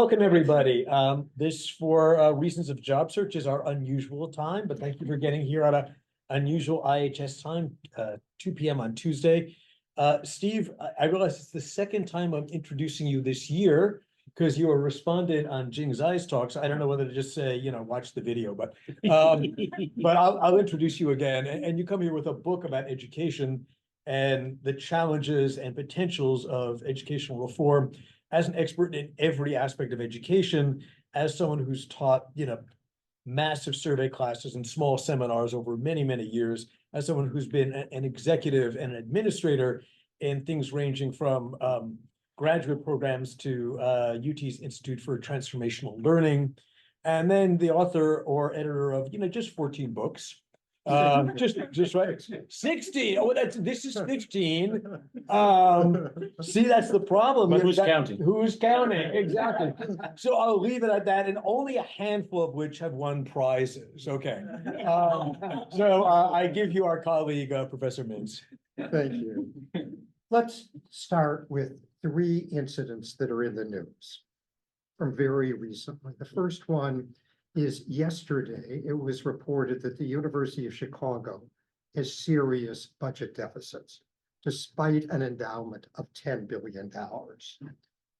welcome everybody. This for reasons of job search is our unusual time, but thank you for getting here at a unusual IHS time, 2 p.m. on Tuesday. Steve, I realize it's the second time I'm introducing you this year because you were respondent on Jing Zai's talk. So I don't know whether to just say, watch the video, but I'll introduce you again. And you come here with a book about education and the challenges and potentials of educational reform. As an expert in every aspect of education, as someone who's taught, massive survey classes and small seminars over many, many years, as someone who's been an executive and an administrator in things ranging from graduate programs to UT's Institute for Transformational Learning, and then the author or editor of, just 14 books. Just right. 16. Oh, this is 15. See, that's the problem. But who's counting? Who's counting? Exactly. So I'll leave it at that, and only a handful of which have won prizes. Okay. I give you our colleague, Professor Mintz. Thank you. Let's start with 3 incidents that are in the news from very recently. The first one is yesterday. It was reported that the University of Chicago has serious budget deficits, despite an endowment of $10 billion.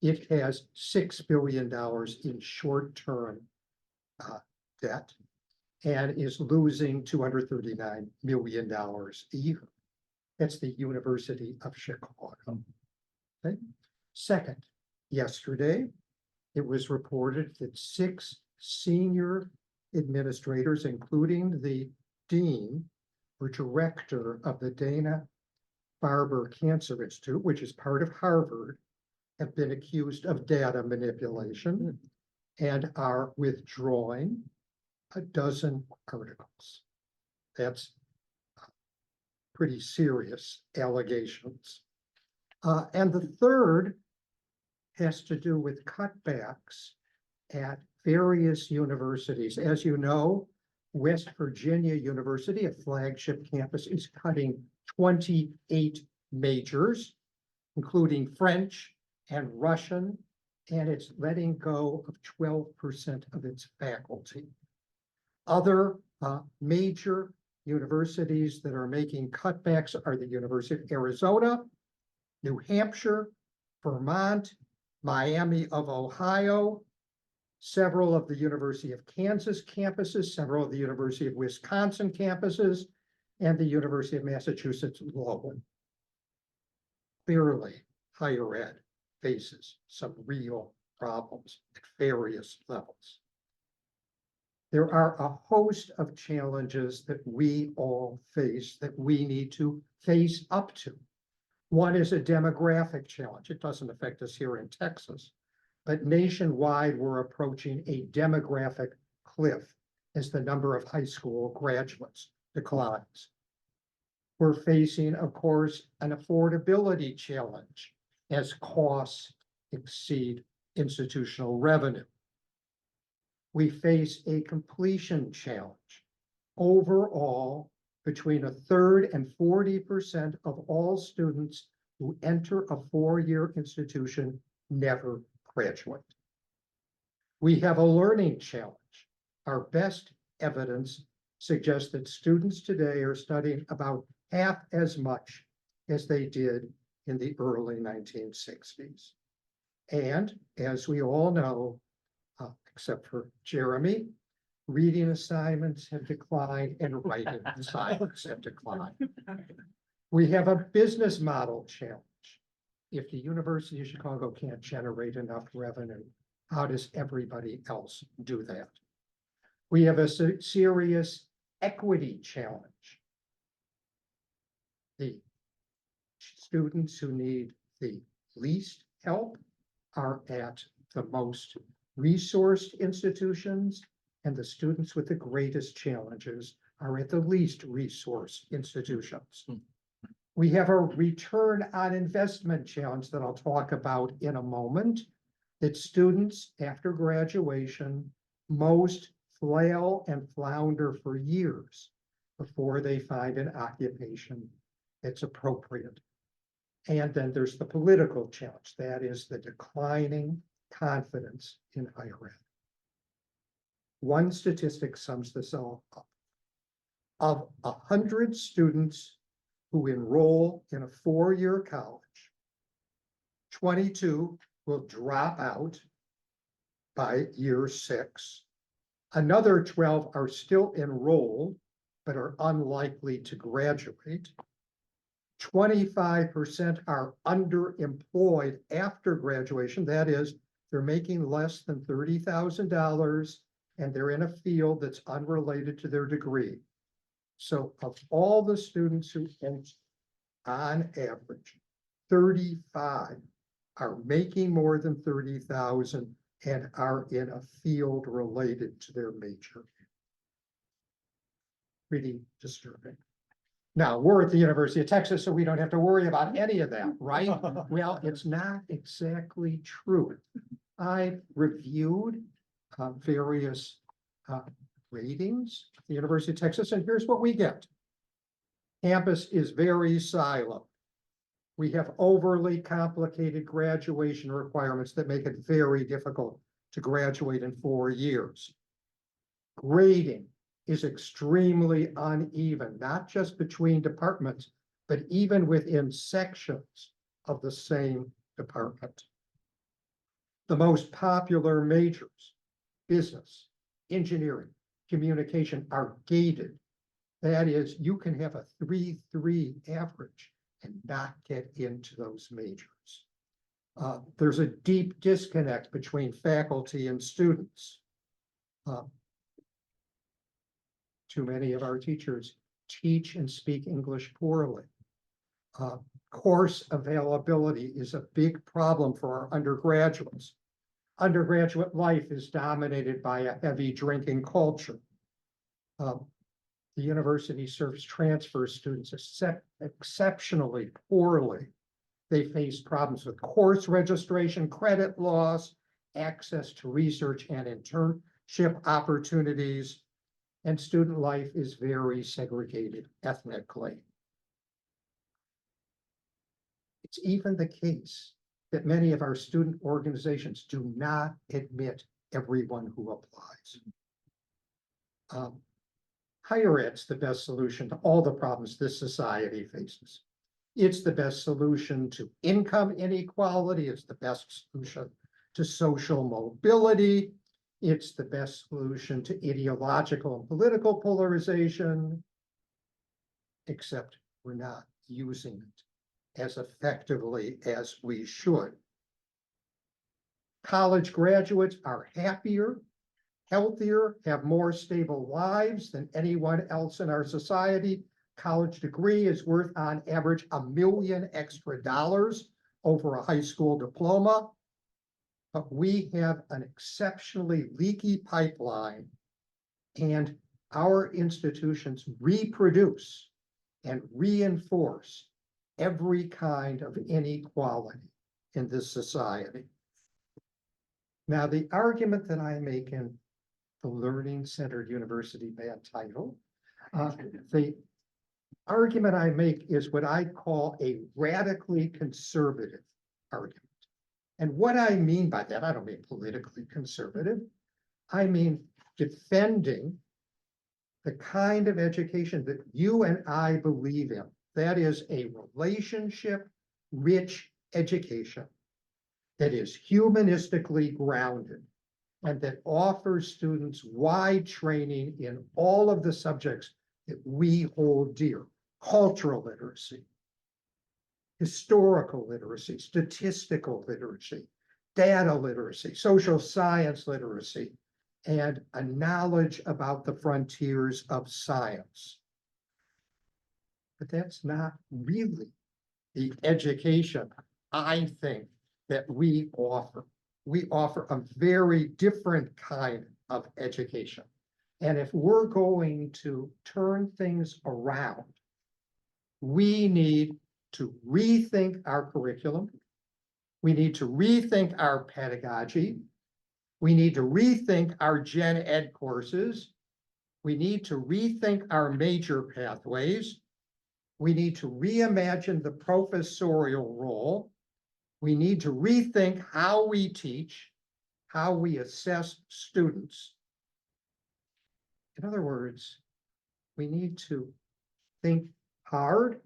It has $6 billion in short-term debt and is losing $239 million a year. That's the University of Chicago. Okay. Second, yesterday, it was reported that 6 senior administrators, including the dean or director of the Dana-Farber Cancer Institute, which is part of Harvard, have been accused of data manipulation and are withdrawing a dozen articles. That's pretty serious allegations. And the third has to do with cutbacks at various universities. As you know, West Virginia University, a flagship campus, is cutting 28 majors, including French and Russian, and it's letting go of 12% of its faculty. Other major universities that are making cutbacks are the University of Arizona, New Hampshire, Vermont, Miami of Ohio, several of the University of Kansas campuses, several of the University of Wisconsin campuses, and the University of Massachusetts Lowell. Clearly, higher ed faces some real problems at various levels. There are a host of challenges that we all face that we need to face up to. One is a demographic challenge. It doesn't affect us here in Texas, but nationwide, we're approaching a demographic cliff as the number of high school graduates declines. We're facing, of course, an affordability challenge as costs exceed institutional revenue. We face a completion challenge. Overall, between 1/3 and 40% of all students who enter a 4-year institution never graduate. We have a learning challenge. Our best evidence suggests that students today are studying about half as much as they did in the early 1960s. And as we all know, except for Jeremy, reading assignments have declined and writing assignments have declined. We have a business model challenge. If the University of Chicago can't generate enough revenue, how does everybody else do that? We have a serious equity challenge. The students who need the least help are at the most resourced institutions, and the students with the greatest challenges are at the least resourced institutions. We have a return on investment challenge that I'll talk about in a moment, that students after graduation most flail and flounder for years before they find an occupation that's appropriate. And then there's the political challenge, that is the declining confidence in higher ed. One statistic sums this all up. Of 100 students who enroll in a four-year college, 22 will drop out by year 6. Another 12 are still enrolled, but are unlikely to graduate. 25% are underemployed after graduation. That is, they're making less than $30,000 and they're in a field that's unrelated to their degree. So of all the students who enter, on average, 35 are making more than 30,000 and are in a field related to their major. Pretty disturbing. Now, we're at the University of Texas, so we don't have to worry about any of that, right? Well, it's not exactly true. I reviewed various ratings at the University of Texas, and here's what we get. Campus is very siloed. We have overly complicated graduation requirements that make it very difficult to graduate in 4 years. Grading is extremely uneven, not just between departments, but even within sections of the same department. The most popular majors, business, engineering, communication, are gated. That is, you can have a 3.3 average and not get into those majors. There's a deep disconnect between faculty and students. Too many of our teachers teach and speak English poorly. Course availability is a big problem for our undergraduates. Undergraduate life is dominated by a heavy drinking culture. The university serves transfer students exceptionally poorly. They face problems with course registration, credit loss, access to research and internship opportunities, and student life is very segregated ethnically. It's even the case that many of our student organizations do not admit everyone who applies. Higher ed's the best solution to all the problems this society faces. It's the best solution to income inequality. It's the best solution to social mobility. It's the best solution to ideological and political polarization, except we're not using it as effectively as we should. College graduates are happier, healthier, have more stable lives than anyone else in our society. College degree is worth on average $1 million extra over a high school diploma. But we have an exceptionally leaky pipeline, and our institutions reproduce and reinforce every kind of inequality in this society. Now, the argument that I make in the Learning-Centered University, bad title, the argument I make is what I call a radically conservative argument. And what I mean by that, I don't mean politically conservative. I mean defending the kind of education that you and I believe in. That is a relationship-rich education that is humanistically grounded and that offers students wide training in all of the subjects that we hold dear: cultural literacy, historical literacy, statistical literacy, data literacy, social science literacy, and a knowledge about the frontiers of science. But that's not really the education I think that we offer. We offer a very different kind of education. And if we're going to turn things around, we need to rethink our curriculum. We need to rethink our pedagogy. We need to rethink our gen ed courses. We need to rethink our major pathways. We need to reimagine the professorial role. We need to rethink how we teach. how we assess students. In other words, we need to think hard,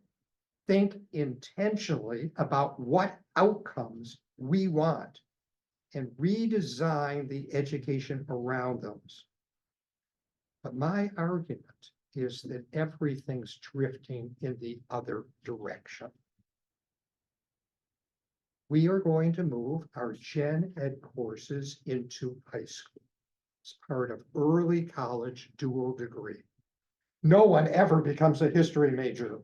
think intentionally about what outcomes we want, and redesign the education around those. But my argument is that everything's drifting in the other direction. We are going to move our gen ed courses into high school as part of early college dual degree. No one ever becomes a history major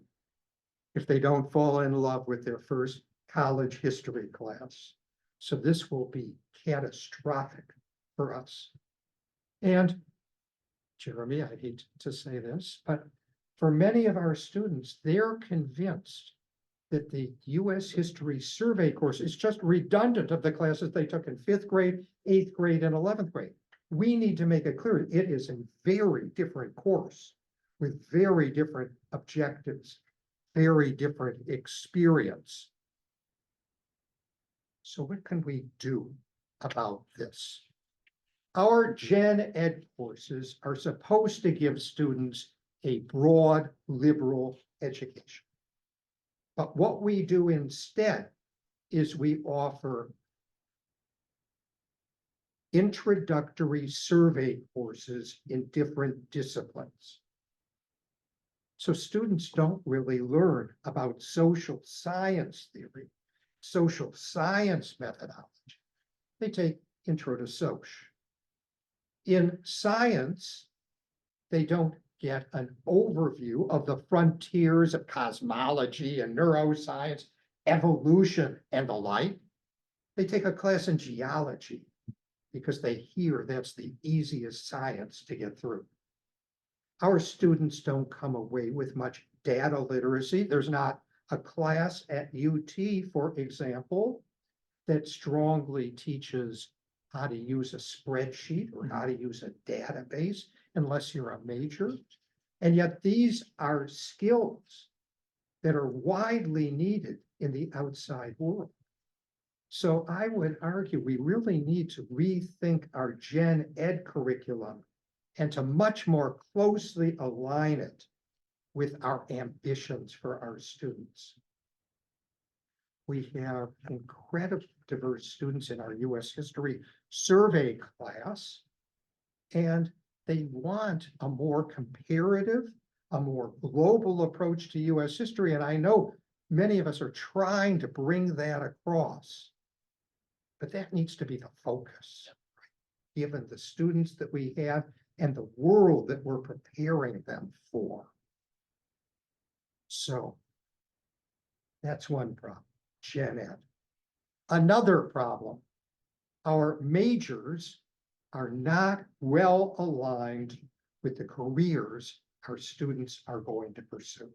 if they don't fall in love with their first college history class. So this will be catastrophic for us. And Jeremy, I hate to say this, but for many of our students, they're convinced that the US history survey course is just redundant of the classes they took in 5th grade, 8th grade, and 11th grade. We need to make it clear it is a very different course with very different objectives, very different experience. So what can we do about this? Our gen ed courses are supposed to give students a broad liberal education. But what we do instead is we offer introductory survey courses in different disciplines. So students don't really learn about social science theory, social science methodology. They take Intro to Soc. In science, they don't get an overview of the frontiers of cosmology and neuroscience, evolution, and the like. They take a class in geology because they hear that's the easiest science to get through. Our students don't come away with much data literacy. There's not a class at UT, for example, that strongly teaches how to use a spreadsheet or how to use a database, unless you're a major. And yet these are skills that are widely needed in the outside world. So I would argue we really need to rethink our gen ed curriculum and to much more closely align it with our ambitions for our students. We have incredibly diverse students in our US history survey class, and they want a more comparative, a more global approach to US history. And I know many of us are trying to bring that across, but that needs to be the focus, given the students that we have and the world that we're preparing them for. So that's one problem, gen ed. Another problem, our majors are not well aligned with the careers our students are going to pursue.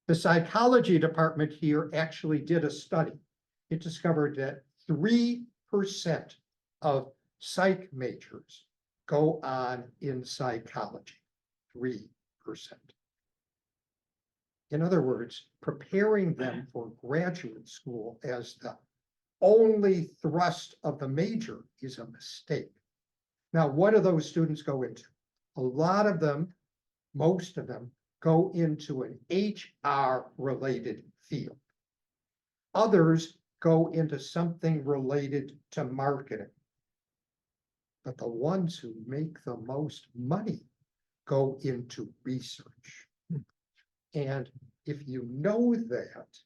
The psychology department here actually did a study. It discovered that 3% of psych majors go on in psychology, 3%. In other words, preparing them for graduate school as the only thrust of the major is a mistake. Now, what do those students go into? A lot of them, most of them, go into an HR related field. Others go into something related to marketing. But the ones who make the most money go into research. And if you know that,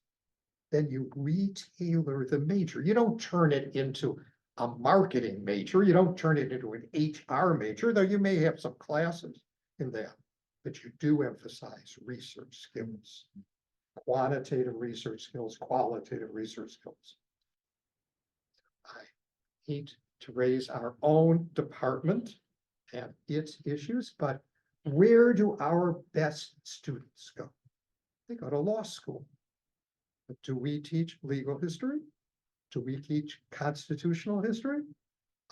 then you retailer the major. You don't turn it into a marketing major. You don't turn it into an HR major, though you may have some classes in that, but you do emphasize research skills, quantitative research skills, qualitative research skills. I hate to raise our own department and its issues, but where do our best students go? They go to law school. But do we teach legal history? Do we teach constitutional history?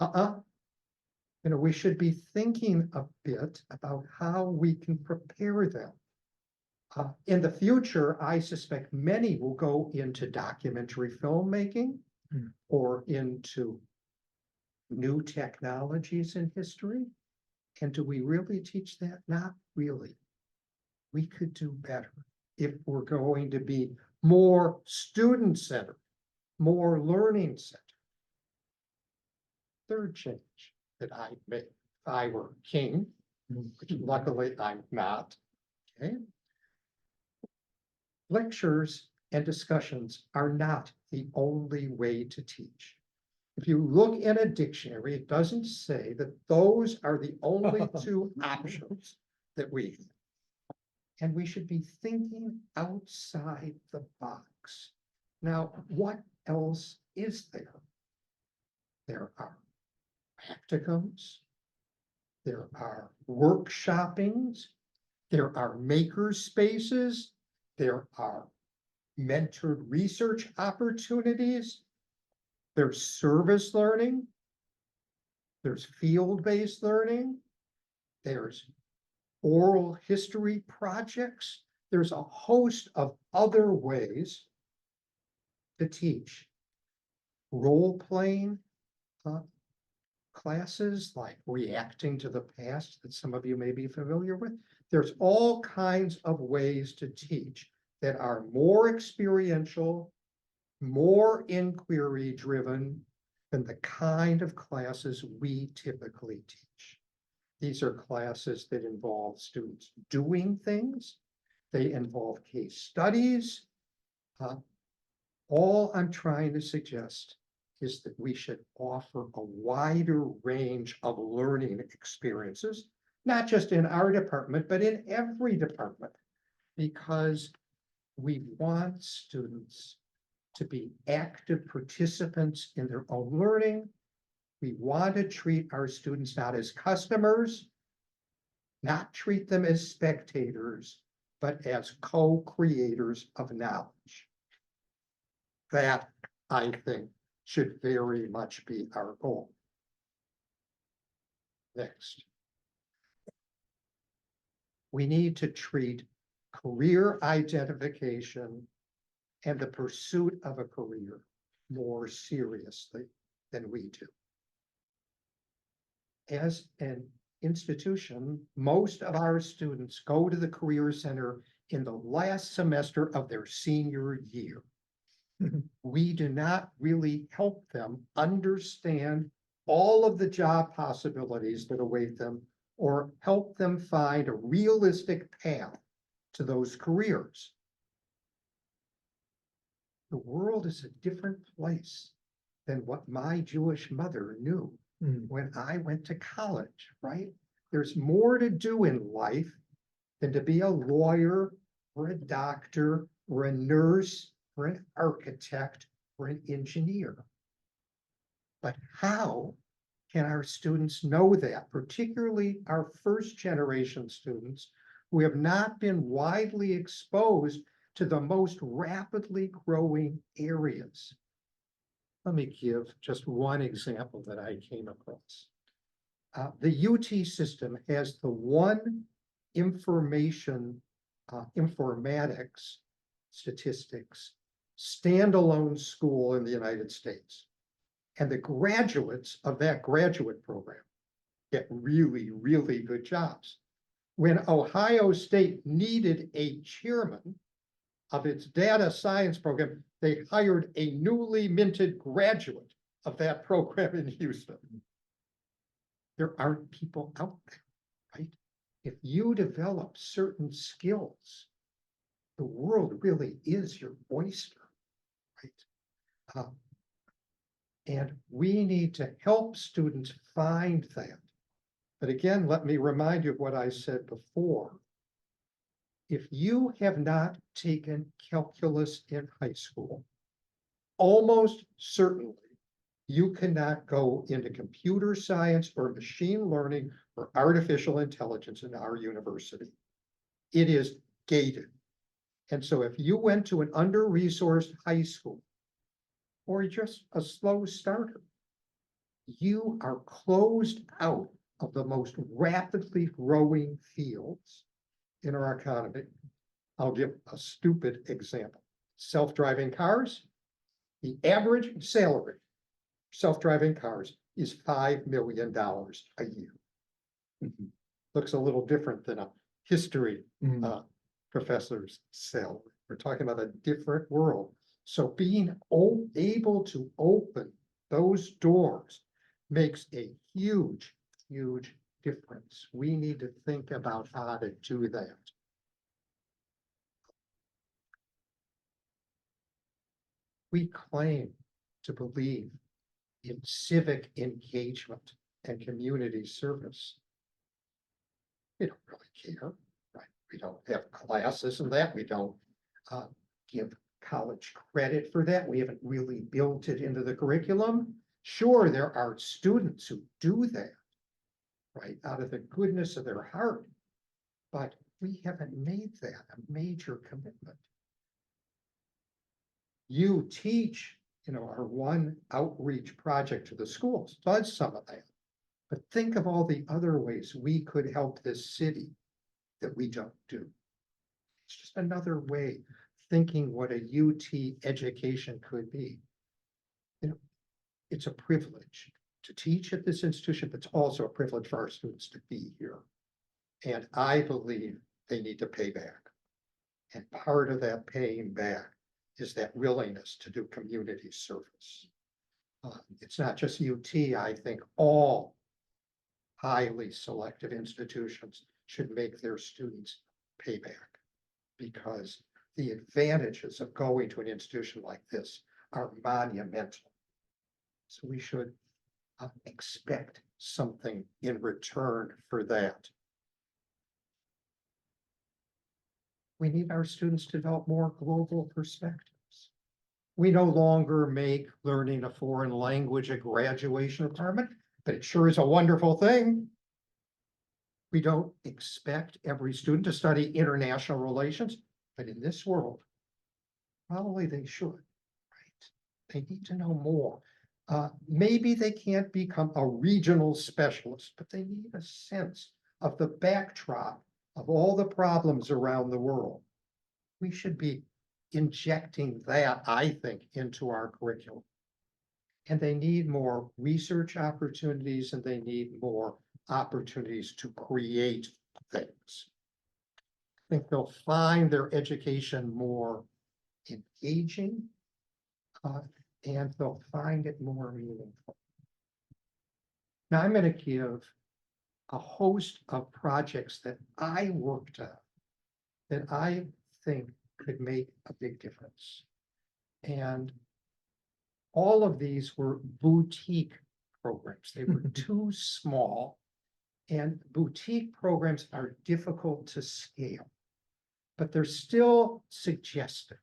You know, we should be thinking a bit about how we can prepare them. In the future, I suspect many will go into documentary filmmaking or into new technologies in history. And do we really teach that? Not really. We could do better if we're going to be more student-centered, more learning-centered. Third change that I made, if I were king, which luckily I'm not, okay? Lectures and discussions are not the only way to teach. If you look in a dictionary, it doesn't say that those are the only two options that we have. And we should be thinking outside the box. Now, what else is there? There are practicums, there are workshoppings, there are maker spaces, there are mentored research opportunities, there's service learning, there's field-based learning, there's oral history projects, there's a host of other ways to teach. Role-playing classes like reacting to the past that some of you may be familiar with. There's all kinds of ways to teach that are more experiential, more inquiry driven than the kind of classes we typically teach. These are classes that involve students doing things. They involve case studies. All I'm trying to suggest is that we should offer a wider range of learning experiences, not just in our department, but in every department, because we want students to be active participants in their own learning. We want to treat our students not as customers, not treat them as spectators, but as co-creators of knowledge. That, I think, should very much be our goal. Next. We need to treat career identification and the pursuit of a career more seriously than we do. As an institution, most of our students go to the Career Center in the last semester of their senior year. We do not really help them understand all of the job possibilities that await them or help them find a realistic path to those careers. The world is a different place than what my Jewish mother knew when I went to college, right? There's more to do in life than to be a lawyer or a doctor or a nurse or an architect or an engineer. But how can our students know that, particularly our first generation students who have not been widely exposed to the most rapidly growing areas? Let me give just one example that I came across. The UT system has the one informatics statistics standalone school in the United States. And the graduates of that graduate program get really, really good jobs. When Ohio State needed a chairman of its data science program, they hired a newly minted graduate of that program in Houston. There aren't people out there, right? If you develop certain skills, the world really is your oyster, right? And we need to help students find that. But again, let me remind you of what I said before. If you have not taken calculus in high school, almost certainly you cannot go into computer science or machine learning or artificial intelligence in our university. It is gated. And so if you went to an under-resourced high school or just a slow starter, you are closed out of the most rapidly growing fields in our economy. I'll give a stupid example. Self-driving cars, the average salary, self-driving cars is $5 million a year. Looks a little different than a history professor's salary. We're talking about a different world. So being able to open those doors makes a huge, huge difference. We need to think about how to do that. We claim to believe in civic engagement and community service. We don't really care, right? We don't have classes in that. We don't give college credit for that. We haven't really built it into the curriculum. Sure, there are students who do that, right, out of the goodness of their heart, but we haven't made that a major commitment. You teach, our one outreach project to the schools does some of that. But think of all the other ways we could help this city that we don't do. It's just another way thinking what a UT education could be. It's a privilege to teach at this institution, but it's also a privilege for our students to be here. And I believe they need to pay back. And part of that paying back is that willingness to do community service. It's not just UT. I think all highly selective institutions should make their students pay back, because the advantages of going to an institution like this are monumental. So we should expect something in return for that. We need our students to develop more global perspectives. We no longer make learning a foreign language a graduation requirement, but it sure is a wonderful thing. We don't expect every student to study international relations, but in this world, probably they should, right? They need to know more. Maybe they can't become a regional specialist, but they need a sense of the backdrop of all the problems around the world. We should be injecting that, I think, into our curriculum. And they need more research opportunities, and they need more opportunities to create things. I think they'll find their education more engaging, and they'll find it more meaningful. Now, I'm going to give a host of projects that I worked on that I think could make a big difference. And all of these were boutique programs. They were too small, and boutique programs are difficult to scale, but they're still suggestive.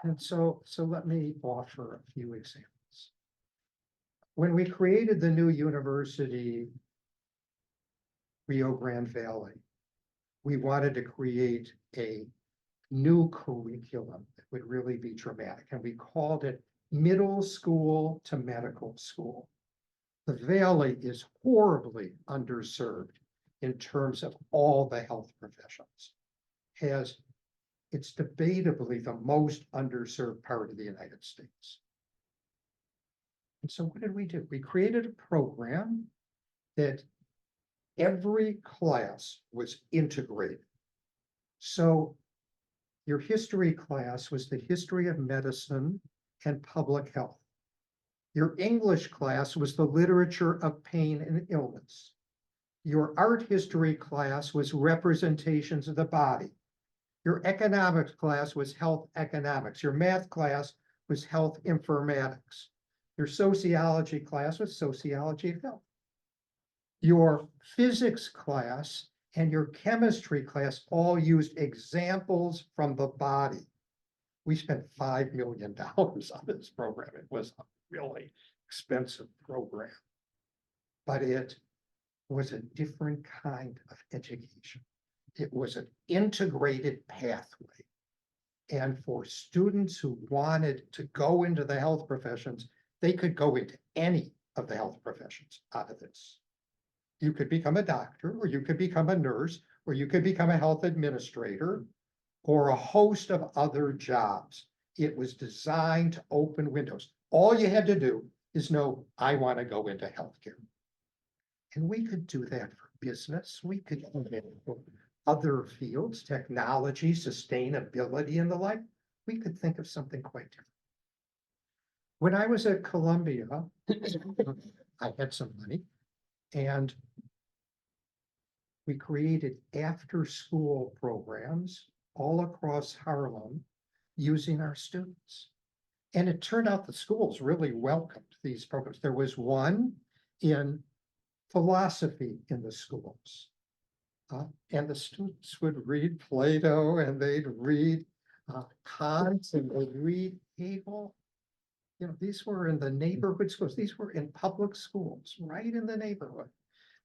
And so let me offer a few examples. When we created the new university, Rio Grande Valley, we wanted to create a new curriculum that would really be dramatic, and we called it middle school to medical school. The Valley is horribly underserved in terms of all the health professions. It's debatably the most underserved part of the United States. And so what did we do? We created a program that every class was integrated. So your history class was the history of medicine and public health. Your English class was the literature of pain and illness. Your art history class was representations of the body. Your economics class was health economics. Your math class was health informatics. Your sociology class was sociology of health. Your physics class and your chemistry class all used examples from the body. We spent $5 million on this program. It was a really expensive program, but it was a different kind of education. It was an integrated pathway. And for students who wanted to go into the health professions, they could go into any of the health professions out of this. You could become a doctor, or you could become a nurse, or you could become a health administrator, or a host of other jobs. It was designed to open windows. All you had to do is no, I want to go into healthcare. And we could do that for business. We could do that for other fields, technology, sustainability, and the like. We could think of something quite different. When I was at Columbia, I had some money, and we created after-school programs all across Harlem using our students. And it turned out the schools really welcomed these programs. There was one in philosophy in the schools. And the students would read Plato, and they'd read Kant, and they'd read Hegel. You know, these were in the neighborhood schools. These were in public schools, right in the neighborhood.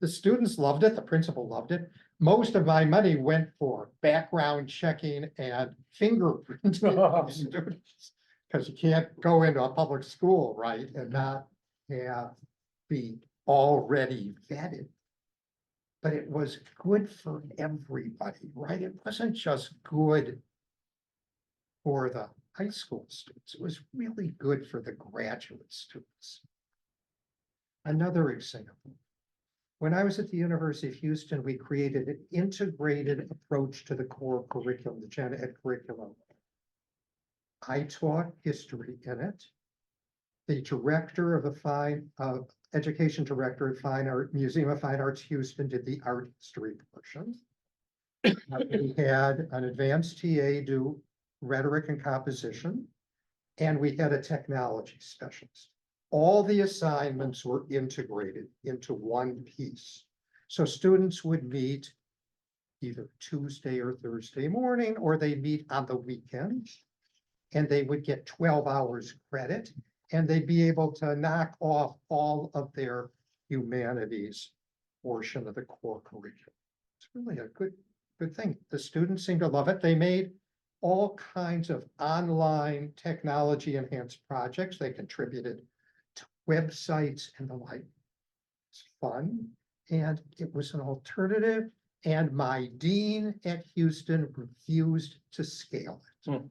The students loved it. The principal loved it. Most of my money went for background checking and fingerprinting students, because you can't go into a public school, right, and not be already vetted. But it was good for everybody, right? It wasn't just good for the high school students. It was really good for the graduate students. Another example. When I was at the University of Houston, we created an integrated approach to the core curriculum, the Gen Ed curriculum. I taught history in it. The director of the education director at Museum of Fine Arts Houston did the art history portion. We had an advanced TA do rhetoric and composition, and we had a technology specialist. All the assignments were integrated into one piece. So students would meet either Tuesday or Thursday morning, or they meet on the weekends, and they would get 12 hours credit, and they'd be able to knock off all of their humanities portion of the core curriculum. It's really a good thing. The students seem to love it. They made all kinds of online technology enhanced projects. They contributed to websites and the like. It's fun, and it was an alternative, and my dean at Houston refused to scale it.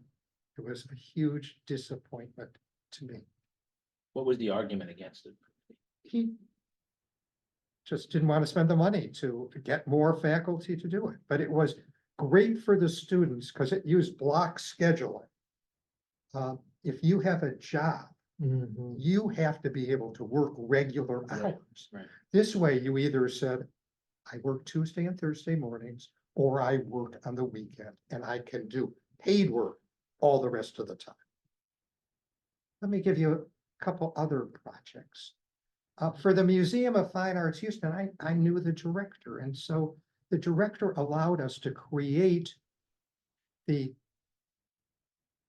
It was a huge disappointment to me. What was the argument against it? He just didn't want to spend the money to get more faculty to do it, but it was great for the students because it used block scheduling. If you have a job, you have to be able to work regular hours. Right. This way, you either said, I work Tuesday and Thursday mornings, or I work on the weekend, and I can do paid work all the rest of the time. Let me give you a couple other projects. For the Museum of Fine Arts Houston, I knew the director, and so the director allowed us to create the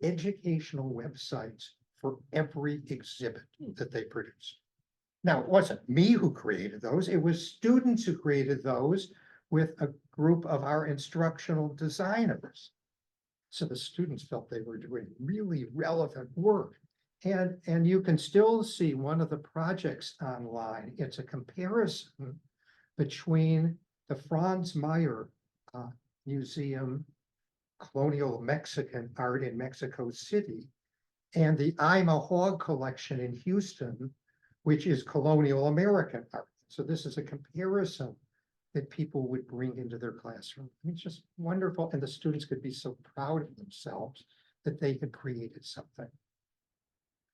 educational websites for every exhibit that they produced. Now, it wasn't me who created those, it was students who created those with a group of our instructional designers. So the students felt they were doing really relevant work. And you can still see one of the projects online. It's a comparison between the Franz Mayer Museum, colonial Mexican art in Mexico City, and the I'm a Hog collection in Houston, which is colonial American art. So this is a comparison that people would bring into their classroom. It's just wonderful. And the students could be so proud of themselves that they had created something.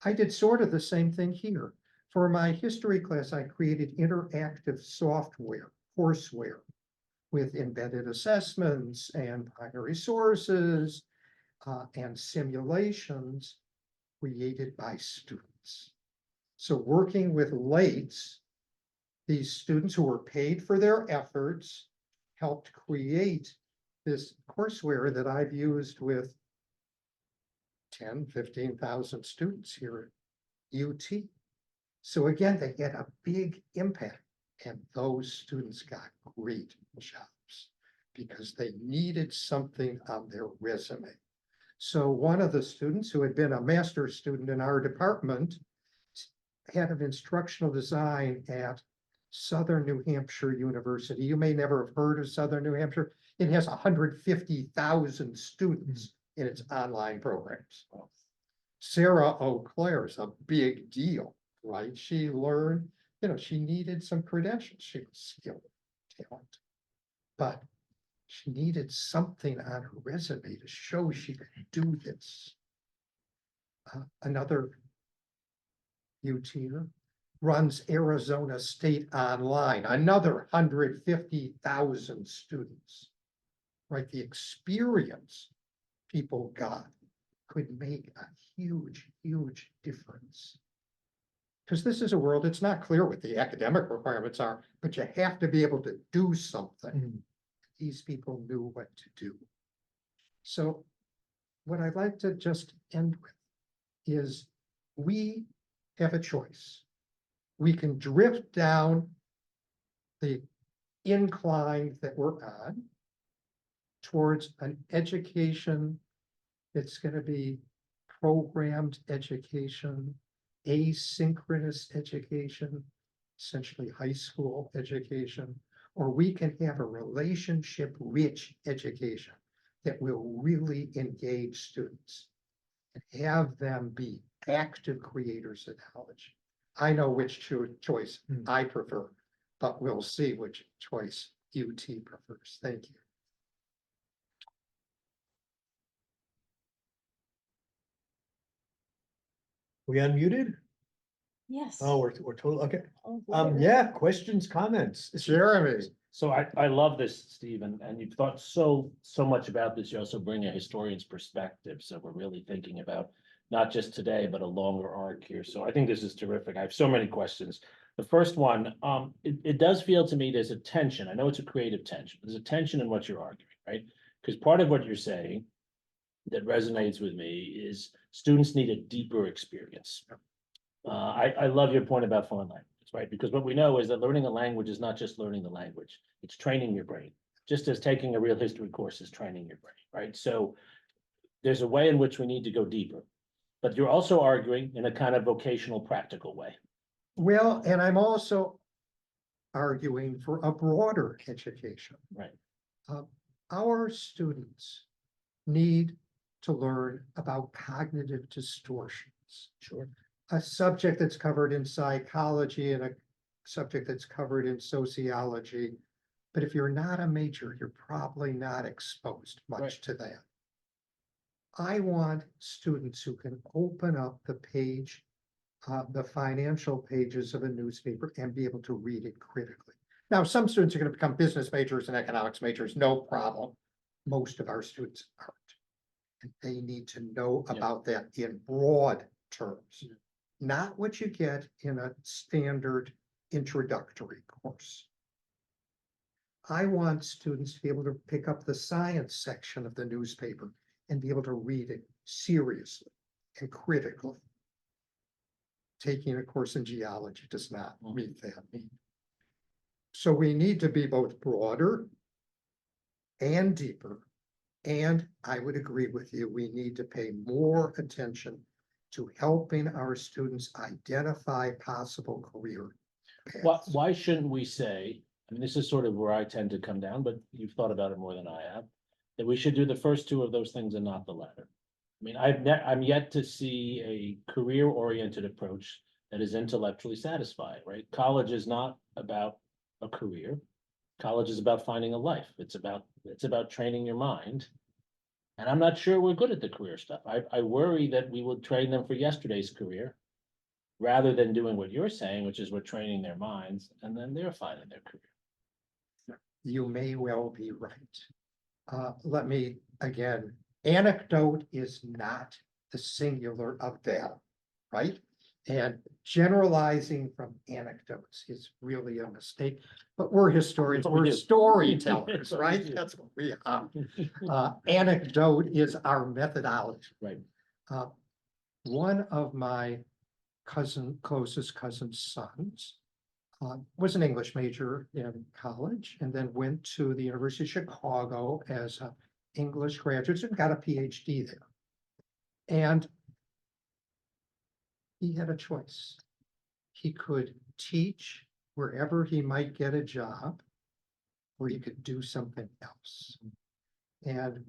I did sort of the same thing here. For my history class, I created interactive software, courseware, with embedded assessments and primary sources and simulations created by students. So working with LATES, these students who were paid for their efforts helped create this courseware that I've used with 10, 15,000 students here at UT. So again, they get a big impact, and those students got great jobs because they needed something on their resume. So one of the students who had been a master's student in our department, head of instructional design at Southern New Hampshire University. You may never have heard of Southern New Hampshire. It has 150,000 students in its online programs. Sarah Eau Claire is a big deal. right? She learned, she needed some credentials. She was skilled, talented. But she needed something on her resume to show she could do this. Another UTer runs Arizona State Online, another 150,000 students. Right, the experience people got could make a huge, huge difference. Because this is a world, it's not clear what the academic requirements are, but you have to be able to do something. These people knew what to do. So what I'd like to just end with is we have a choice. We can drift down the incline that we're on towards an education that's going to be programmed education, asynchronous education, essentially high school education, or we can have a relationship-rich education that will really engage students and have them be active creators of knowledge. I know which choice I prefer, but we'll see which choice UT prefers. Thank you. We unmuted? Yes. Oh, we're totally, okay. Oh, Yeah, questions, comments. Jeremy. So I love this, Steve, and you've thought so much about this. You also bring a historian's perspective. So we're really thinking about not just today, but a longer arc here. So I think this is terrific. I have so many questions. The first one, it does feel to me there's a tension. I know it's a creative tension. There's a tension in what you're arguing, right? Because part of what you're saying that resonates with me is students need a deeper experience. I love your point about foreign languages, right? Because what we know is that learning a language is not just learning the language, it's training your brain, just as taking a real history course is training your brain, right? So there's a way in which we need to go deeper, but you're also arguing in a kind of vocational, practical way. Well, and I'm also arguing for a broader education. Right. Our students need to learn about cognitive distortions. Sure. A subject that's covered in psychology and a subject that's covered in sociology. But if you're not a major, you're probably not exposed much to that. I want students who can open up the page, the financial pages of a newspaper and be able to read it critically. Now, some students are going to become business majors and economics majors, no problem. Most of our students aren't. And they need to know about that in broad terms. Not what you get in a standard introductory course. I want students to be able to pick up the science section of the newspaper and be able to read it seriously and critically. Taking a course in geology does not meet that need. So we need to be both broader and deeper. And I would agree with you, we need to pay more attention to helping our students identify possible career paths. Why shouldn't we say, I mean, this is sort of where I tend to come down, but you've thought about it more than I have, that we should do the first two of those things and not the latter. I mean, I'm yet to see a career-oriented approach that is intellectually satisfying, right? College is not about a career. College is about finding a life. It's about training your mind. And I'm not sure we're good at the career stuff. I worry that we will train them for yesterday's career rather than doing what you're saying, which is we're training their minds and then they're finding their career. You may well be right. Let me, again, anecdote is not the singular of data, right? And generalizing from anecdotes is really a mistake, but we're historians, we're storytellers, right? That's what we are. Anecdote is our methodology. Right. One of my closest cousin's sons was an English major in college and then went to the University of Chicago as an English graduate and got a PhD there. And he had a choice. He could teach wherever he might get a job, or he could do something else. And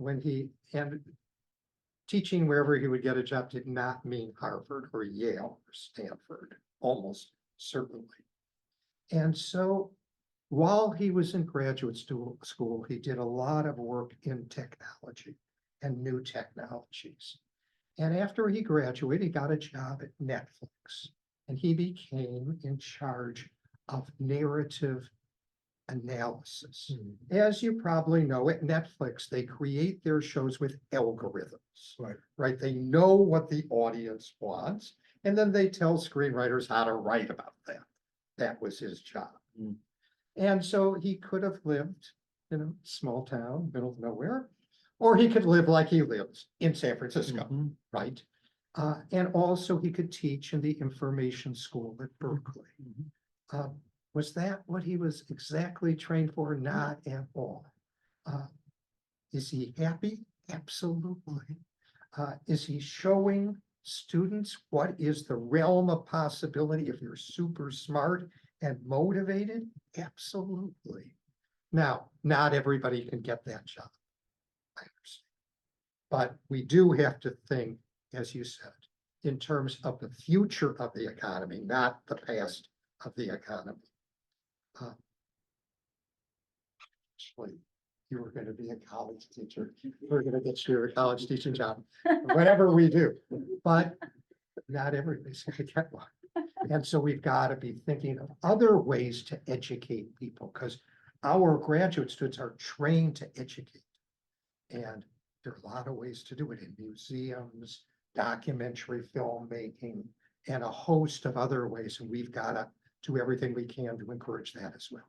teaching wherever he would get a job did not mean Harvard or Yale or Stanford. almost certainly. And so while he was in graduate school, he did a lot of work in technology and new technologies. And after he graduated, he got a job at Netflix, and he became in charge of narrative analysis. As you probably know, at Netflix, they create their shows with algorithms. Right? They know what the audience wants, and then they tell screenwriters how to write about that. That was his job. And so he could have lived in a small town, middle of nowhere, or he could live like he lives in San Francisco, right? And also he could teach in the information school at Berkeley. Was that what he was exactly trained for? Not at all. Is he happy? Absolutely. Is he showing students what is the realm of possibility if you're super smart and motivated? Absolutely. Now, not everybody can get that job. I understand. But we do have to think, as you said, in terms of the future of the economy, not the past of the economy. Actually, you were going to be a college teacher. We're going to get you a college teaching job, whatever we do. But not everybody's going to get one. And so we've got to be thinking of other ways to educate people, because our graduate students are trained to educate. And there are a lot of ways to do it in museums, documentary filmmaking, and a host of other ways. And we've got to do everything we can to encourage that as well.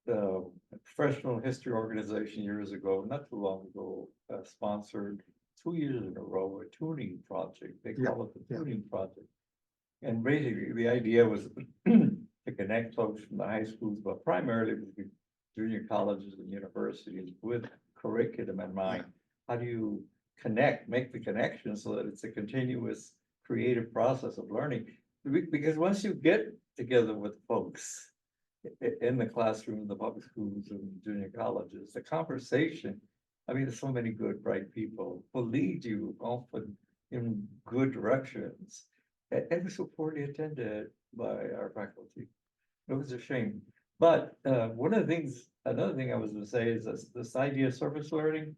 The professional history organization years ago, not too long ago, sponsored 2 years in a row a tuning project. They call it the tuning project. And basically the idea was to connect folks from the high schools, but primarily with the junior colleges and universities with curriculum in mind. How do you connect, make the connection so that it's a continuous creative process of learning? Because once you get together with folks in the classroom, the public schools and junior colleges, the conversation, I mean, there's so many good, bright people will lead you often in good directions. And it was so poorly attended by our faculty. It was a shame. But another thing I was going to say is this idea of service learning.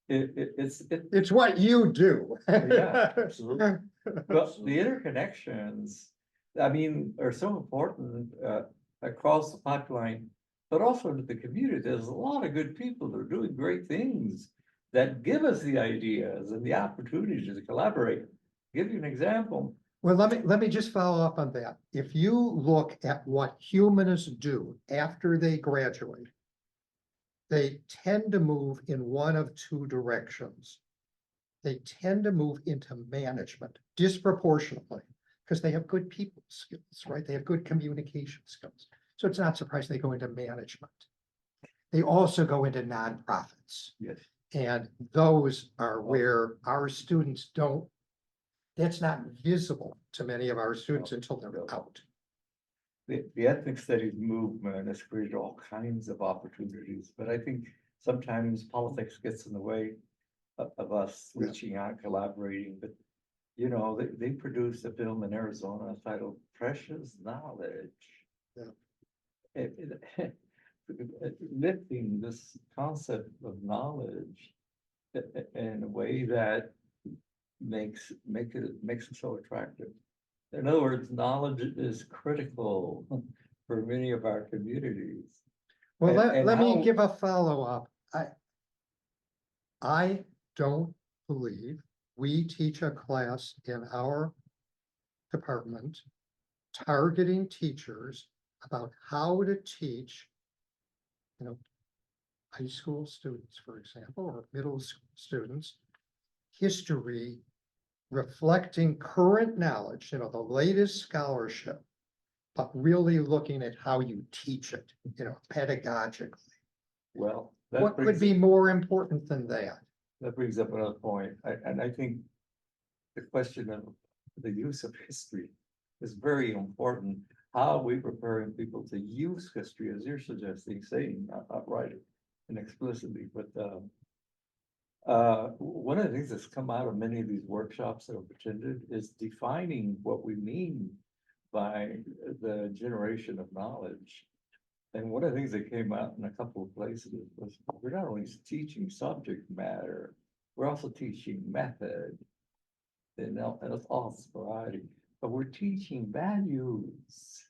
It's what you do. Yeah, absolutely. But the interconnections, I mean, are so important across the pipeline, but also to the community. There's a lot of good people that are doing great things that give us the ideas and the opportunity to collaborate. Give you an example. Well, let me just follow up on that. If you look at what humanists do after they graduate, they tend to move in one of two directions. They tend to move into management disproportionately because they have good people skills, right? They have good communication skills. So it's not surprising they go into management. They also go into nonprofits. Yes. And those are where our students don't, that's not visible to many of our students until they're out. The ethnic studies movement has created all kinds of opportunities, but I think sometimes politics gets in the way of us reaching out, collaborating. But you know, they produced a film in Arizona titled "Precious Knowledge." Lifting this concept of knowledge in a way that makes it so attractive. In other words, knowledge is critical for many of our communities. Well, let me give a follow-up. I don't believe we teach a class in our department targeting teachers about how to teach, you know, high school students, for example, or middle school students, history reflecting current knowledge, you know, the latest scholarship, but really looking at how you teach it, you know, pedagogically. Well, What could be more important than that? That brings up another point. I think the question of the use of history is very important. How are we preparing people to use history, as you're suggesting, saying, not write it and explicitly, but One of the things that's come out of many of these workshops that I've attended is defining what we mean by the generation of knowledge. And one of the things that came out in a couple of places was we're not only teaching subject matter, we're also teaching method. And that's all variety, but we're teaching values,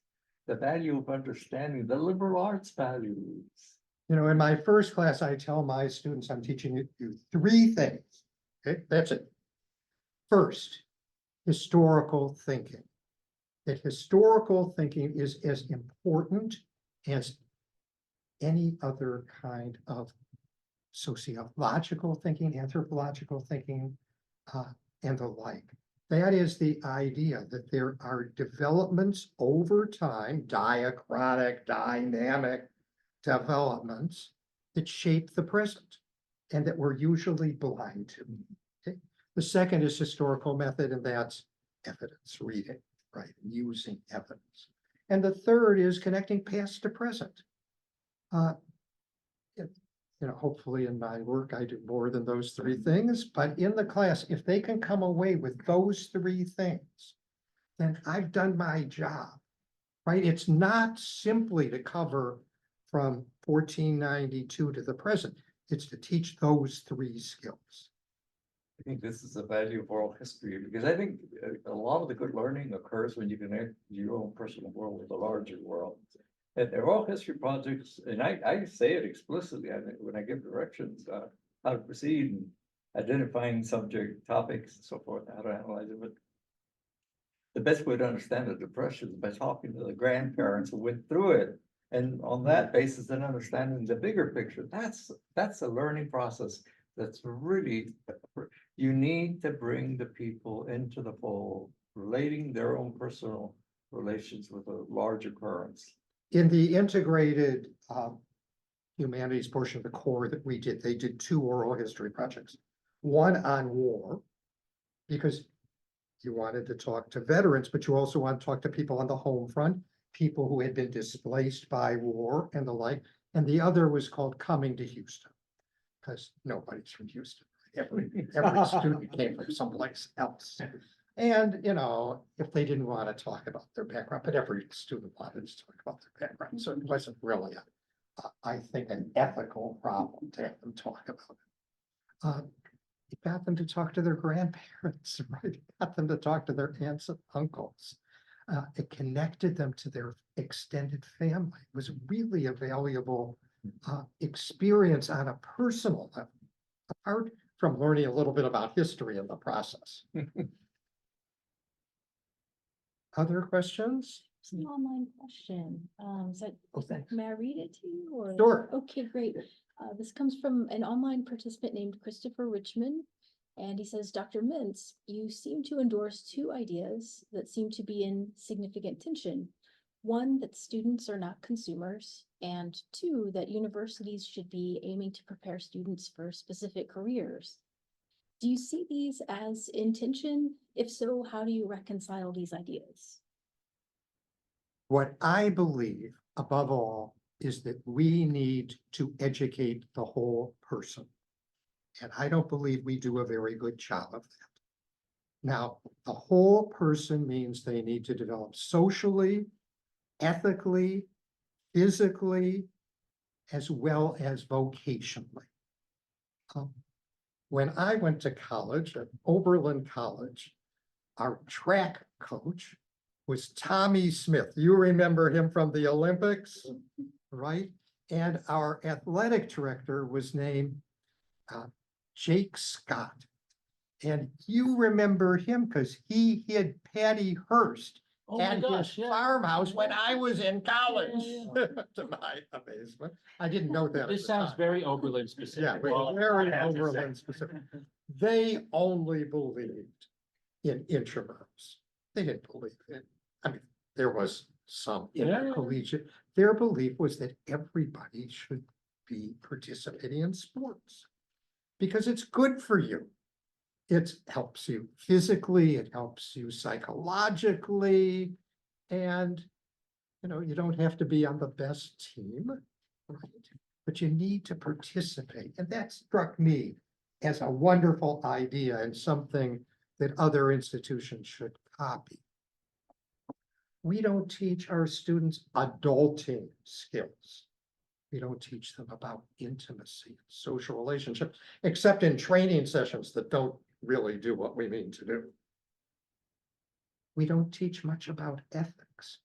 the value of understanding, the liberal arts values. You know, in my first class, I tell my students, I'm teaching you three things. Okay, that's it. First, historical thinking. That historical thinking is as important as any other kind of sociological thinking, anthropological thinking, and the like. That is the idea that there are developments over time, diachronic, dynamic developments that shape the present and that we're usually blind to. Okay? The second is historical method, and that's evidence reading, right? Using evidence. And the third is connecting past to present. You know, hopefully in my work, I do more than those three things, but in the class, if they can come away with those three things, then I've done my job, right? It's not simply to cover from 1492 to the present. It's to teach those three skills. I think this is the value of oral history, because I think a lot of the good learning occurs when you connect your own personal world with the larger world. And they're all history projects, and I say it explicitly when I give directions how to proceed and identifying subject topics and so forth, how to analyze it. But the best way to understand the Depression is by talking to the grandparents who went through it, and on that basis, then understanding the bigger picture. That's a learning process. That's really, you need to bring the people into the fold, relating their own personal relations with the larger currents. In the integrated humanities portion of the core that we did, they did two oral history projects. One on war, because you wanted to talk to veterans, but you also want to talk to people on the home front, people who had been displaced by war and the like. And the other was called Coming to Houston, because nobody's from Houston. Every student came from someplace else. And, you know, if they didn't want to talk about their background, but every student wanted to talk about their background. So it wasn't really, I think, an ethical problem to have them talk about it. It got them to talk to their grandparents, right? It got them to talk to their aunts and uncles. It connected them to their extended family. It was really a valuable experience on a personal level, apart from learning a little bit about history in the process. Other questions? It's an online question. Thanks. May I read it to you or? Sure. Okay, great. This comes from an online participant named Christopher Richmond. And he says, Dr. Mintz, you seem to endorse two ideas that seem to be in significant tension. One, that students are not consumers, and two, that universities should be aiming to prepare students for specific careers. Do you see these as in tension? If so, how do you reconcile these ideas? What I believe above all is that we need to educate the whole person. And I don't believe we do a very good job of that. Now, the whole person means they need to develop socially, ethically, physically, as well as vocationally. When I went to college at Oberlin College, our track coach was Tommy Smith. You remember him from the Olympics, right? And our athletic director was named Jake Scott. And you remember him because he hid Patty Hearst at his farmhouse when I was in college, to my amazement. I didn't know that. This sounds very Oberlin specific. Yeah, very Oberlin specific. They only believed in intramurals. They didn't believe in, I mean, there was some intercollegiate. Their belief was that everybody should be participating in sports because it's good for you. It helps you physically, it helps you psychologically, and you know, you don't have to be on the best team, right? But you need to participate. And that struck me as a wonderful idea and something that other institutions should copy. We don't teach our students adulting skills. We don't teach them about intimacy, social relationships, except in training sessions that don't really do what we mean to do. We don't teach much about ethics.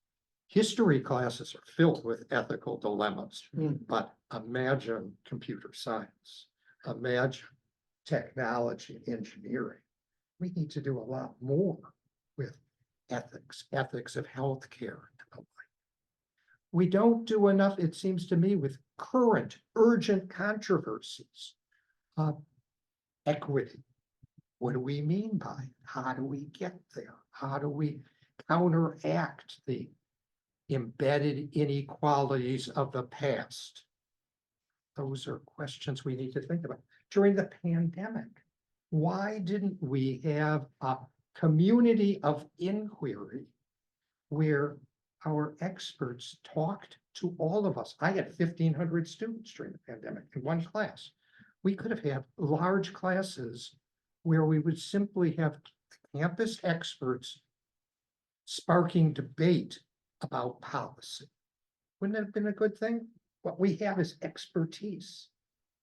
History classes are filled with ethical dilemmas, but imagine computer science, imagine technology, engineering. We need to do a lot more with ethics of healthcare and the like. We don't do enough, it seems to me, with current urgent controversies. Equity. What do we mean by it? How do we get there? How do we counteract the embedded inequalities of the past? Those are questions we need to think about. During the pandemic, why didn't we have a community of inquiry where our experts talked to all of us? I had 1,500 students during the pandemic in one class. We could have had large classes where we would simply have campus experts sparking debate about policy. Wouldn't it have been a good thing? What we have is expertise,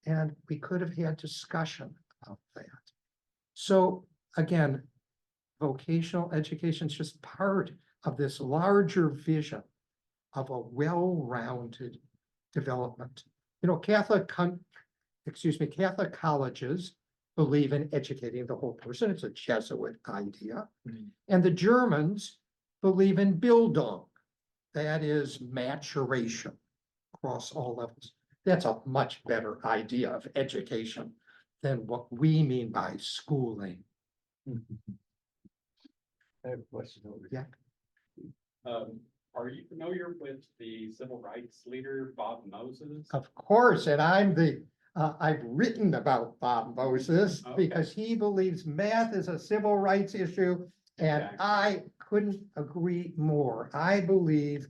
and we could have had discussion about that. So again, vocational education is just part of this larger vision of a well-rounded development. You know, Catholic colleges believe in educating the whole person. It's a Jesuit idea. And the Germans believe in Bildung. That is maturation across all levels. That's a much better idea of education than what we mean by schooling. I have a question over Yeah. Are you familiar with the civil rights leader, Bob Moses? Of course, and I've written about Bob Moses because he believes math is a civil rights issue, and Exactly. I couldn't agree more. I believe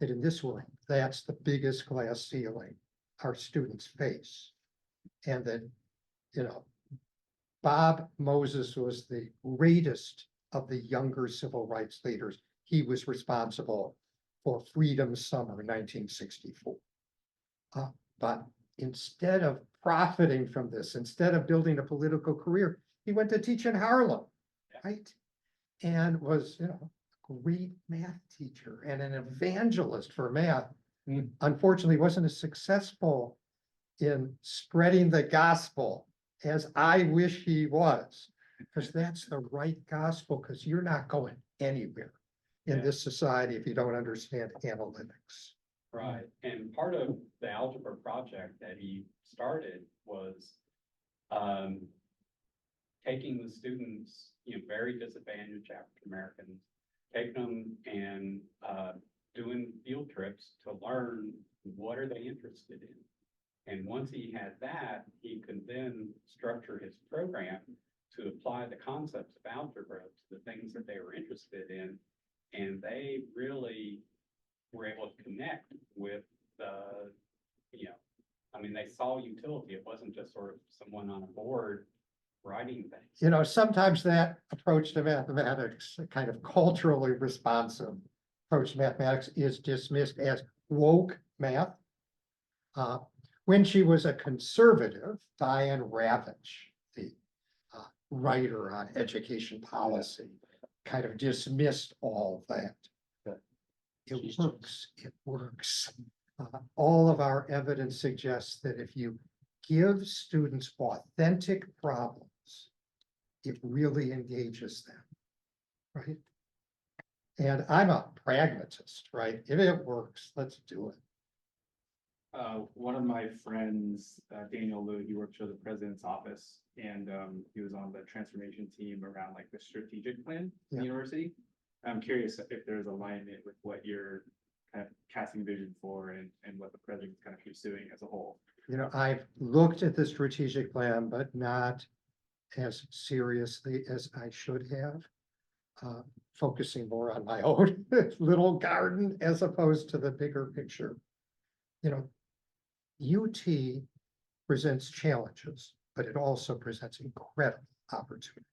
that in this world, that's the biggest glass ceiling our students face. And that, you know, Bob Moses was the greatest of the younger civil rights leaders. He was responsible for Freedom Summer 1964. But instead of profiting from this, instead of building a political career, he went to teach in Harlem, right? And was, you know, a great math teacher and an evangelist for math. Unfortunately, wasn't as successful in spreading the gospel as I wish he was, because that's the right gospel, because you're not going anywhere in this society if you don't understand analytics. Right, and part of the algebra project that he started was taking the students, you know, very disadvantaged African Americans, taking them and doing field trips to learn what are they interested in. And once he had that, he could then structure his program to apply the concepts of algebra to the things that they were interested in. And they really were able to connect with the, you know, I mean, they saw utility. It wasn't just sort of someone on a board writing things. You know, sometimes that approach to mathematics, a kind of culturally responsive approach to mathematics, is dismissed as woke math. When she was a conservative, Diane Ravitch, the writer on education policy, kind of dismissed all that. It works, it works. All of our evidence suggests that if you give students authentic problems, it really engages them, right? And I'm a pragmatist, right? If it works, let's do it. One of my friends, Daniel Liu, he worked for the president's office, and he was on the transformation team around like the strategic plan in the university. I'm curious if there's alignment with what you're kind of casting vision for and what the president's kind of pursuing as a whole. You know, I've looked at the strategic plan, but not as seriously as I should have, focusing more on my own little garden as opposed to the bigger picture. You know, UT presents challenges, but it also presents incredible opportunity.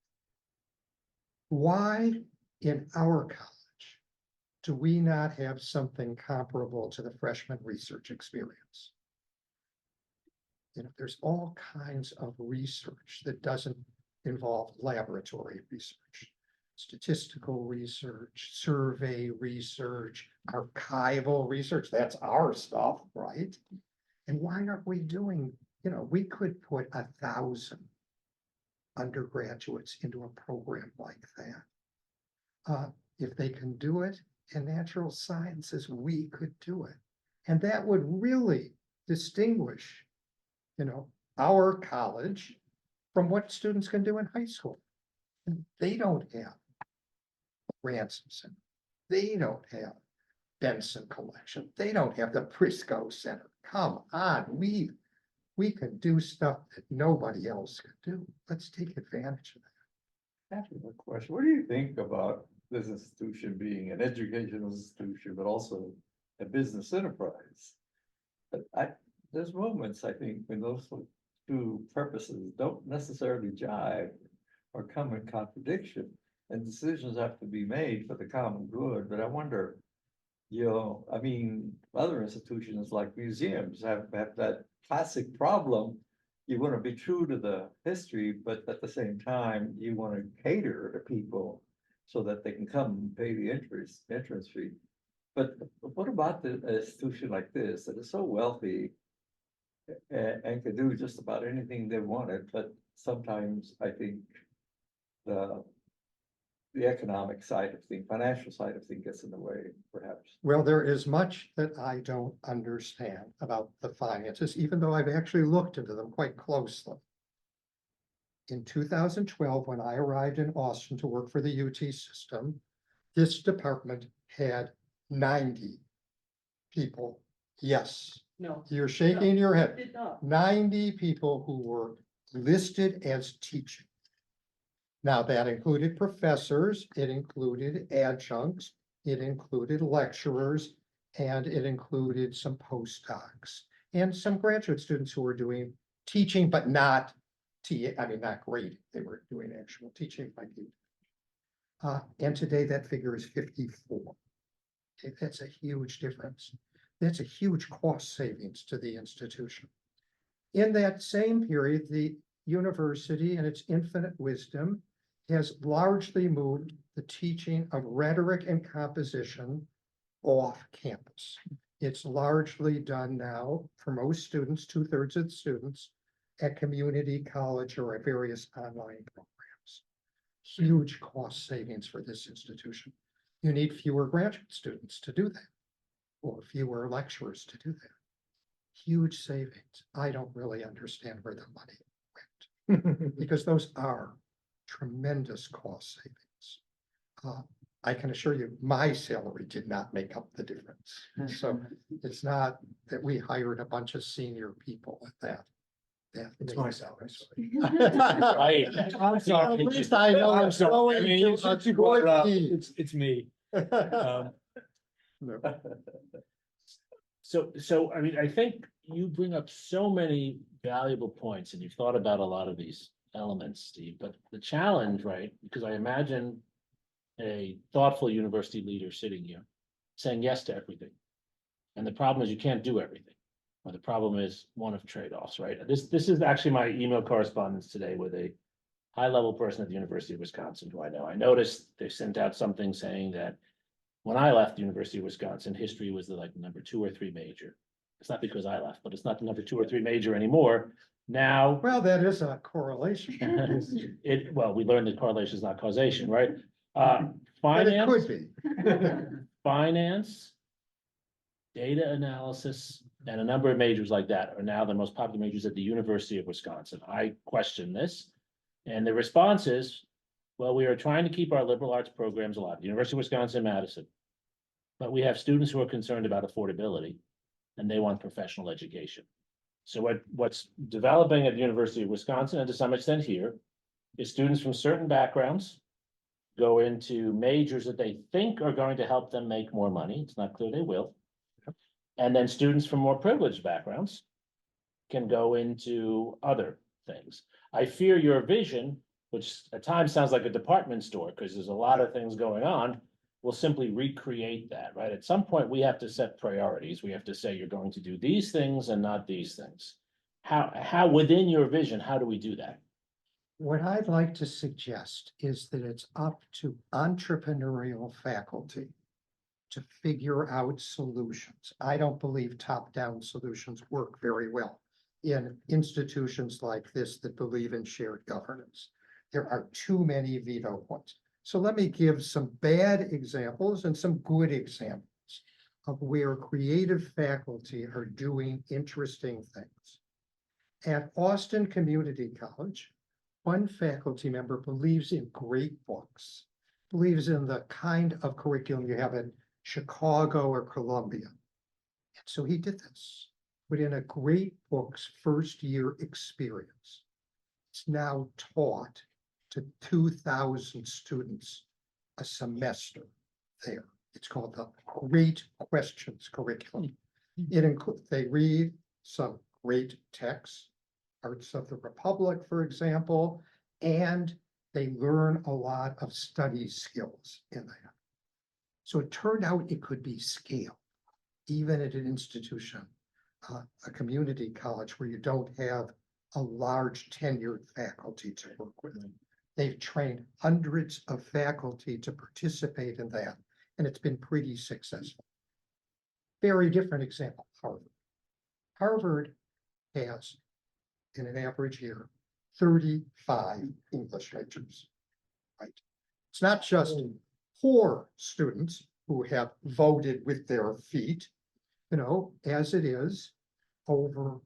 Why in our college do we not have something comparable to the freshman research experience? You know, there's all kinds of research that doesn't involve laboratory research, statistical research, survey research, archival research. That's our stuff, right? And why aren't we doing, you know, we could put 1,000 undergraduates into a program like that. If they can do it in natural sciences, we could do it. And that would really distinguish, you know, our college from what students can do in high school. And they don't have Ransom Center. They don't have Benson Collection. They don't have the Prisco Center. Come on, we can do stuff that nobody else can do. Let's take advantage of that. I have a question. What do you think about this institution being an educational institution, but also a business enterprise? But there's moments, I think, when those two purposes don't necessarily jive or come in contradiction, and decisions have to be made for the common good. But I wonder, you know, I mean, other institutions like museums have that classic problem. You want to be true to the history, but at the same time, you want to cater to people so that they can come and pay the entrance fee. But what about the institution like this that is so wealthy and can do just about anything they wanted? But sometimes I think the economic side of things, financial side of things gets in the way, perhaps. Well, there is much that I don't understand about the finances, even though I've actually looked into them quite closely. In 2012, when I arrived in Austin to work for the UT system, this department had 90 people. Yes, No, you're shaking your head. did not. 90 people who were listed as teaching. Now, that included professors, it included adjuncts, it included lecturers, and it included some postdocs and some graduate students who were doing teaching, but not not grading. They were doing actual teaching like you. And today that figure is 54. Okay, that's a huge difference. That's a huge cost savings to the institution. In that same period, the university, in its infinite wisdom, has largely moved the teaching of rhetoric and composition off campus. It's largely done now for most students, 2/3 of the students, at community college or at various online programs. Huge cost savings for this institution. You need fewer graduate students to do that, or fewer lecturers to do that. Huge savings. I don't really understand where the money went, because those are tremendous cost savings. I can assure you, my salary did not make up the difference. So it's not that we hired a bunch of senior people at that. It's my salary. Right. I'm sorry. At least I know I'm it's sorry. I going mean, to since you brought it up, good need. it's me. No. So, I mean, I think you bring up so many valuable points and you've thought about a lot of these elements, Steve, but the challenge, right? Because I imagine a thoughtful university leader sitting here saying yes to everything. And the problem is you can't do everything. Or the problem is one of trade-offs, right? This is actually my email correspondence today with a high-level person at the University of Wisconsin who I know. I noticed they sent out something saying that when I left the University of Wisconsin, history was the number 2 or 3 major. It's not because I left, but it's not the number 2 or 3 major anymore. Now, Well, that is a correlation. well, we learned that correlation is not causation, right? But it Finance, could be. finance, data analysis, and a number of majors like that are now the most popular majors at the University of Wisconsin. I question this. And the response is, well, we are trying to keep our liberal arts programs alive, University of Wisconsin-Madison. But we have students who are concerned about affordability and they want professional education. So what's developing at the University of Wisconsin, and to some extent here, is students from certain backgrounds go into majors that they think are going to help them make more money. It's not clear they will. And then students from more privileged backgrounds can go into other things. I fear your vision, which at times sounds like a department store, because there's a lot of things going on, will simply recreate that, right? At some point, we have to set priorities. We have to say, you're going to do these things and not these things. How within your vision, how do we do that? What I'd like to suggest is that it's up to entrepreneurial faculty to figure out solutions. I don't believe top-down solutions work very well in institutions like this that believe in shared governance. There are too many veto points. So let me give some bad examples and some good examples of where creative faculty are doing interesting things. At Austin Community College, one faculty member believes in great books, believes in the kind of curriculum you have at Chicago or Columbia. And so he did this, put in a great books first year experience. It's now taught to 2,000 students a semester there. It's called the Great Questions Curriculum. It includes, they read some great texts, Arts of the Republic, for example, and they learn a lot of study skills in that. So it turned out it could be scaled, even at an institution, a community college where you don't have a large tenured faculty to work with. They've trained hundreds of faculty to participate in that, and it's been pretty successful. Very different example, Harvard. Harvard has, in an average year, 35 English majors, right? It's not just poor students who have voted with their feet, you know, as it is, over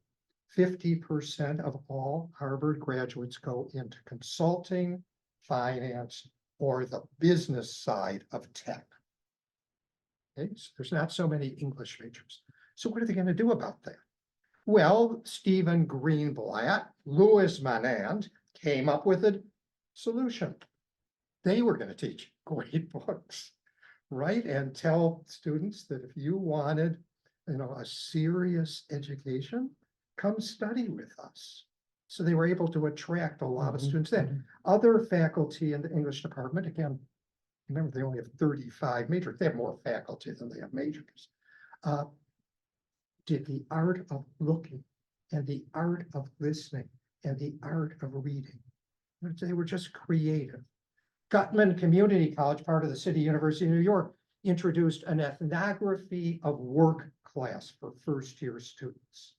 50% of all Harvard graduates go into consulting, finance, or the business side of tech. Okay, so there's not so many English majors. So what are they going to do about that? Well, Stephen Greenblatt, Louis Manand came up with a solution. They were going to teach great books, right? And tell students that if you wanted, you know, a serious education, come study with us. So they were able to attract a lot of students then. Other faculty in the English department, again, remember they only have 35 majors. They have more faculty than they have majors. Did the art of looking and the art of listening and the art of reading. They were just creative. Gutman Community College, part of the City University of New York, introduced an ethnography of work class for first-year students,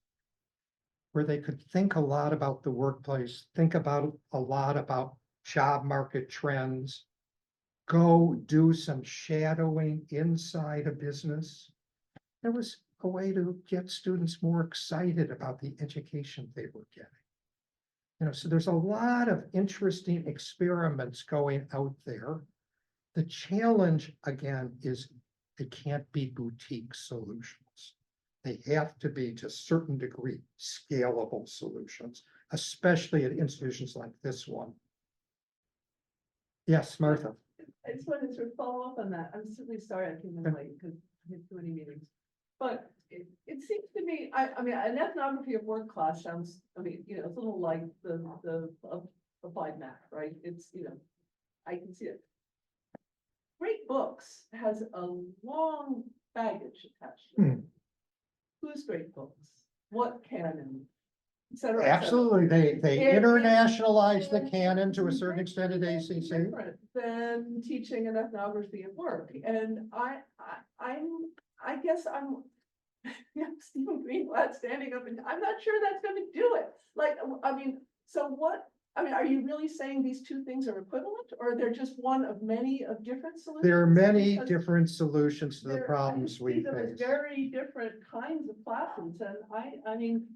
where they could think a lot about the workplace, think about a lot about job market trends, go do some shadowing inside a business. There was a way to get students more excited about the education they were getting. You know, so there's a lot of interesting experiments going out there. The challenge, again, is they can't be boutique solutions. They have to be, to a certain degree, scalable solutions, especially at institutions like this one. Yes, Martha. I just wanted to sort of follow up on that. I'm certainly sorry I came in late because I had too many meetings. But it seems to me, I mean, an ethnography of work class sounds, I mean, you know, it's a little like the applied math, right? It's, you know, I can see it. Great books has a long baggage attached to it. Whose great books? What canon? Et cetera, et cetera. Absolutely, they And- internationalize the canon to a certain extent at ACC. Different than teaching an ethnography of work, and I guess I'm yeah, Stephen Greenblatt standing up, and I'm not sure that's going to do it. Like, I mean, so what? I mean, are you really saying these two things are equivalent, or they're just one of many of different solutions? There are many Because different solutions to the I problems just we see them as face. very different kinds of classes, and I mean,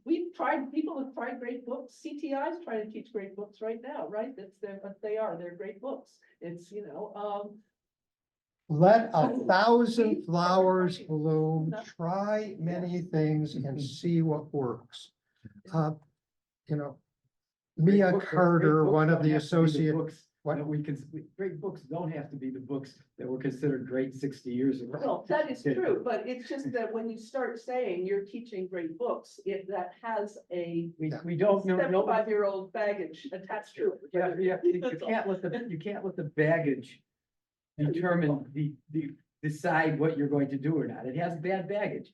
people have tried great books. CTI's trying to teach great books right now, right? That's what they are. They're great books. It's, you know, Let 1,000 We've flowers tried. bloom, No. try many things and see what works. You know, Mia Carter, one of the associate What? Great books don't have to be the books that were considered great 60 years ago. Well, that is true, but it's just that when you start saying you're teaching great books, that has a We don't know, nobody, 75-year-old baggage attached to it. you can't let the baggage determine decide what you're going to do or not. It has bad baggage.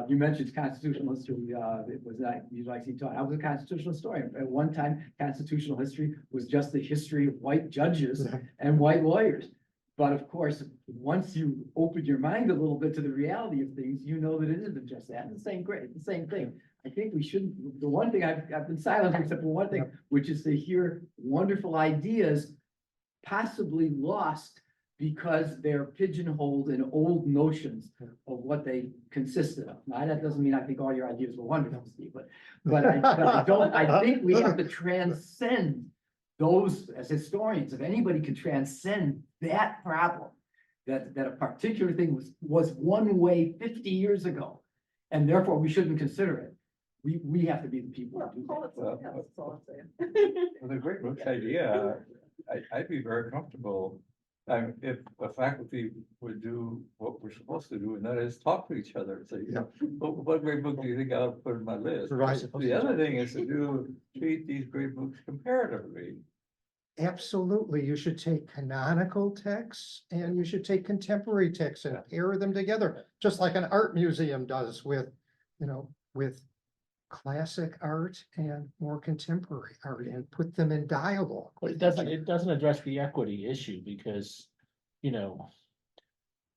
You mentioned constitutional history, it was not, you like to talk, I was a constitutional historian. At one time, constitutional history was just the history of white judges and white lawyers. But of course, once you open your mind a little bit to the reality of things, you know that it isn't just that. It's the same thing. I think we shouldn't, the one thing I've been silent except for one thing, which is to hear wonderful ideas possibly lost because they're pigeonholed in old notions of what they consisted of. Now, that doesn't mean I think all your ideas were wonderful, Steve, but I think we have to transcend those as historians. If anybody can transcend that problem, that a particular thing was one way 50 years ago, and therefore we shouldn't consider it. We have to be the people who do Call that. it something else, that's all I'm saying. With a great books idea, I'd be very comfortable. If the faculty would do what we're supposed to do, and that is talk to each other, say, what great book do you think I'll put in my list? Right. The other thing is to treat these great books comparatively. Absolutely, you should take canonical texts and you should take contemporary texts and pair them together, just like an art museum does with, with classic art and more contemporary art, and put them in dialogue. It doesn't address the equity issue because,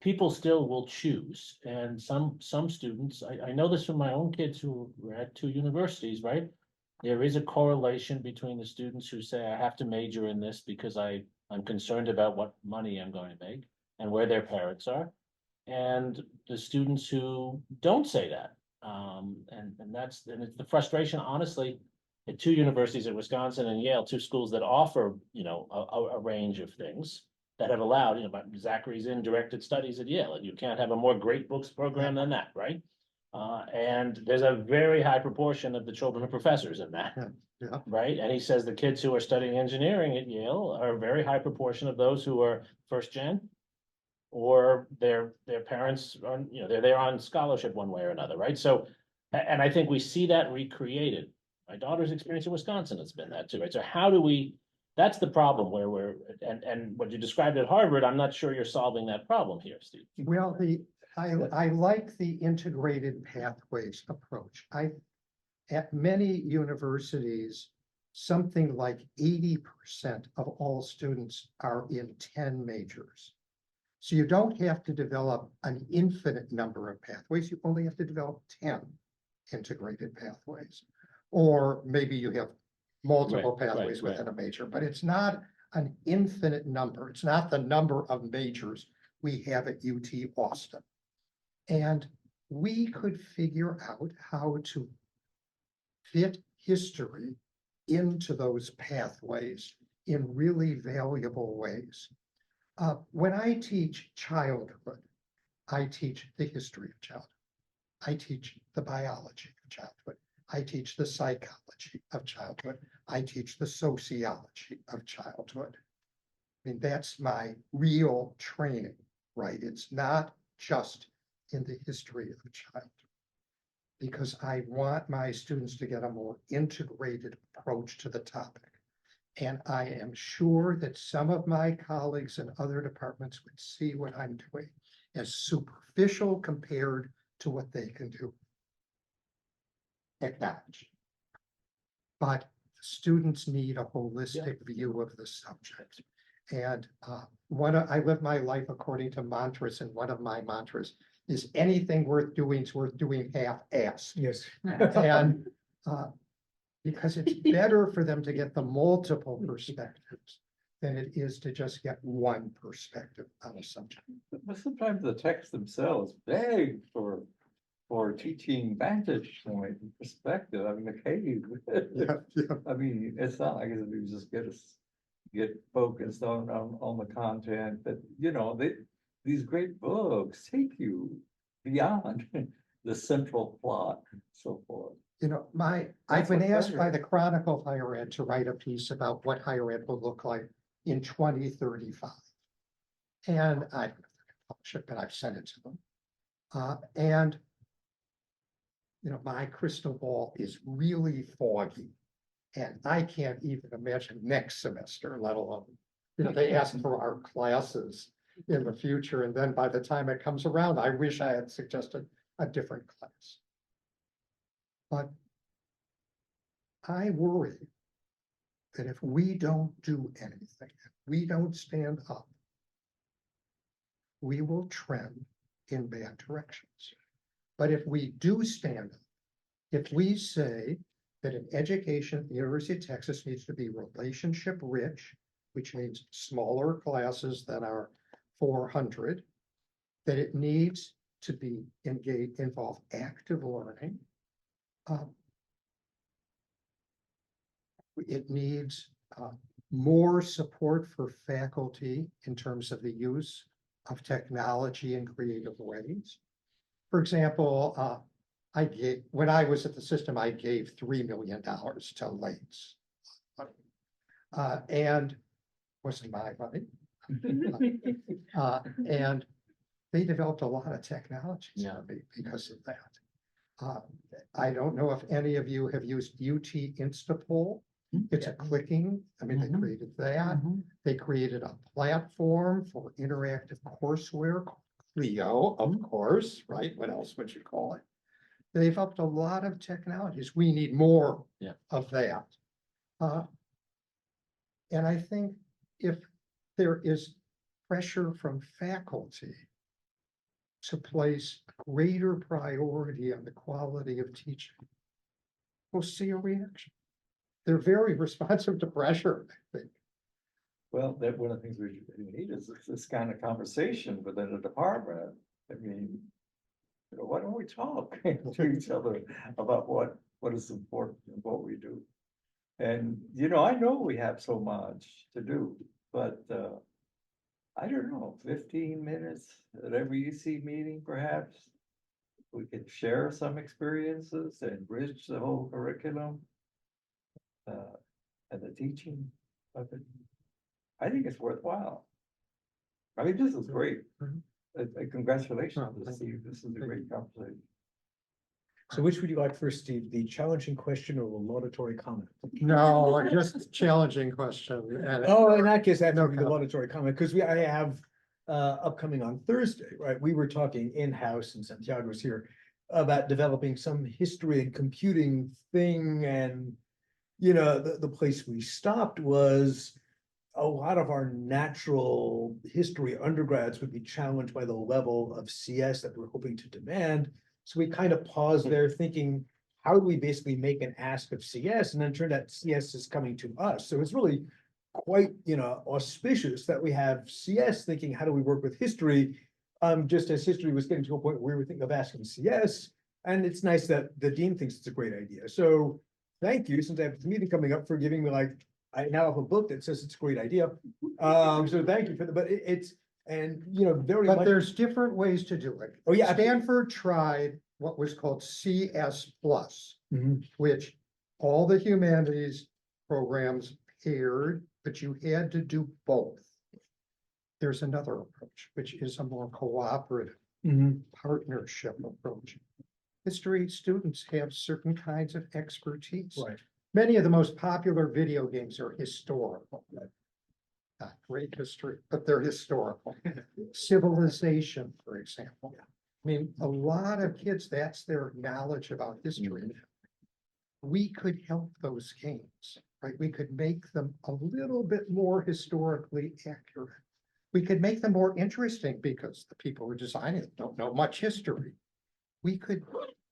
people still will choose, and some students, I know this from my own kids who were at 2 universities, right? There is a correlation between the students who say, I have to major in this because I'm concerned about what money I'm going to make and where their parents are. And the students who don't say that. And it's the frustration, honestly, at 2 universities at Wisconsin and Yale, 2 schools that offer, a range of things that have allowed, Zachary's in directed studies at Yale, and you can't have a more great books program than that, right? And there's a very high proportion of the children of professors in that, right? And he says the kids who are studying engineering at Yale are a very high proportion of those who are first gen, or their parents are, they're there on scholarship one way or another, right? So, and I think we see that recreated. My daughter's experience in Wisconsin has been that too, right? So how do we, that's the problem where and what you described at Harvard, I'm not sure you're solving that problem here, Steve. Well, I like the integrated pathways approach. At many universities, something like 80% of all students are in 10 majors. So you don't have to develop an infinite number of pathways. You only have to develop 10 integrated pathways. Or maybe you have multiple pathways within a major, but it's not an infinite number. It's not the number of majors we have at UT Austin. And we could figure out how to fit history into those pathways in really valuable ways. When I teach childhood, I teach the history of childhood. I teach the biology of childhood. I teach the psychology of childhood. I teach the sociology of childhood. I mean, that's my real training, right? It's not just in the history of childhood, because I want my students to get a more integrated approach to the topic. And I am sure that some of my colleagues in other departments would see what I'm doing as superficial compared to what they can do. Acknowledge. But students need a holistic view of the subject. And I live my life according to mantras, and one of my mantras is anything worth doing is worth doing half-assed. Yes. And because it's better for them to get the multiple perspectives than it is to just get one perspective on a subject. But sometimes the texts themselves beg for teaching vantage point and perspective. I mean, the cave. I mean, it's not like we just get focused on the content, but these great books take you beyond the central plot and so forth. I've been asked by the Chronicle of Higher Ed to write a piece about what higher ed will look like in 2035. And I don't know if I can publish it, but I've sent it to them. And my crystal ball is really foggy. And I can't even imagine next semester, let alone, they ask for our classes in the future. And then by the time it comes around, I wish I had suggested a different class. But I worry that if we don't do anything, if we don't stand up, we will trend in bad directions. But if we do stand up, if we say that an education at the University of Texas needs to be relationship rich, which means smaller classes than our 400, that it needs to be involve active learning. It needs more support for faculty in terms of the use of technology in creative ways. For example, when I was at the system, I gave $3 million to Lates. And wasn't my money. And they developed a lot of technologies because of that. I don't know if any of you have used UT Instapoll. It's a clicking, they created that. They created a platform for interactive courseware, Clio, of course, right? What else would you call it? They've upped a lot of technologies. We need more of that. And I think if there is pressure from faculty to place greater priority on the quality of teaching, we'll see a reaction. They're very responsive to pressure, I think. Well, that one of the things we need is this kind of conversation within the department. Why don't we talk to each other about what is important and what we do? And, I know we have so much to do, but I don't know, 15 minutes at every EC meeting, perhaps we could share some experiences and bridge the whole curriculum and the teaching of it. I think it's worthwhile. This is great. Congratulations, Steve. This is a great conversation. So which would you like first, Steve? The challenging question or the laudatory comment? No, just challenging question. Oh, in that case, I have to No read the comment. laudatory comment because I have upcoming on Thursday, right? We were talking in-house and Santiago was here about developing some history and computing thing. And, the place we stopped was a lot of our natural history undergrads would be challenged by the level of CS that we're hoping to demand. So we kind of paused there thinking, how do we basically make an ask of CS? And then it turned out CS is coming to us. So it's really quite, auspicious that we have CS thinking, how do we work with history? Just as history was getting to a point where we were thinking of asking CS. And it's nice that the dean thinks it's a great idea. So thank you, since I have this meeting coming up, for giving me I now have a book that says it's a great idea. So thank you for that, but it's, and very But much. there's different ways to do it. Oh, yeah. Stanford tried what was called CS plus, Mhm. which all the humanities programs paired, but you had to do both. There's another approach, which is a more cooperative Mhm. partnership approach. History students have certain kinds of expertise. Right. Many of the most popular video games are historical. Not great history, but they're historical. Civilization, for example. A lot of kids, that's their knowledge about history. We could help those games, right? We could make them a little bit more historically accurate. We could make them more interesting because the people who are designing it don't know much history. We could,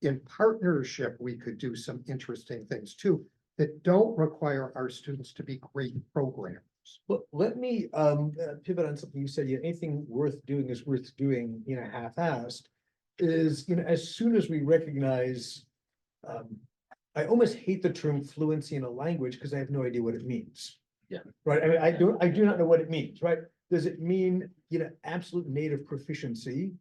in partnership, we could do some interesting things too that don't require our students to be great programmers. Well, let me pivot on something you said. Anything worth doing is worth doing, half-assed. Is, as soon as we recognize, I almost hate the term fluency in a language because I have no idea what it means. Yeah. Right. I do not know what it means. Right. Does it mean, absolute native proficiency?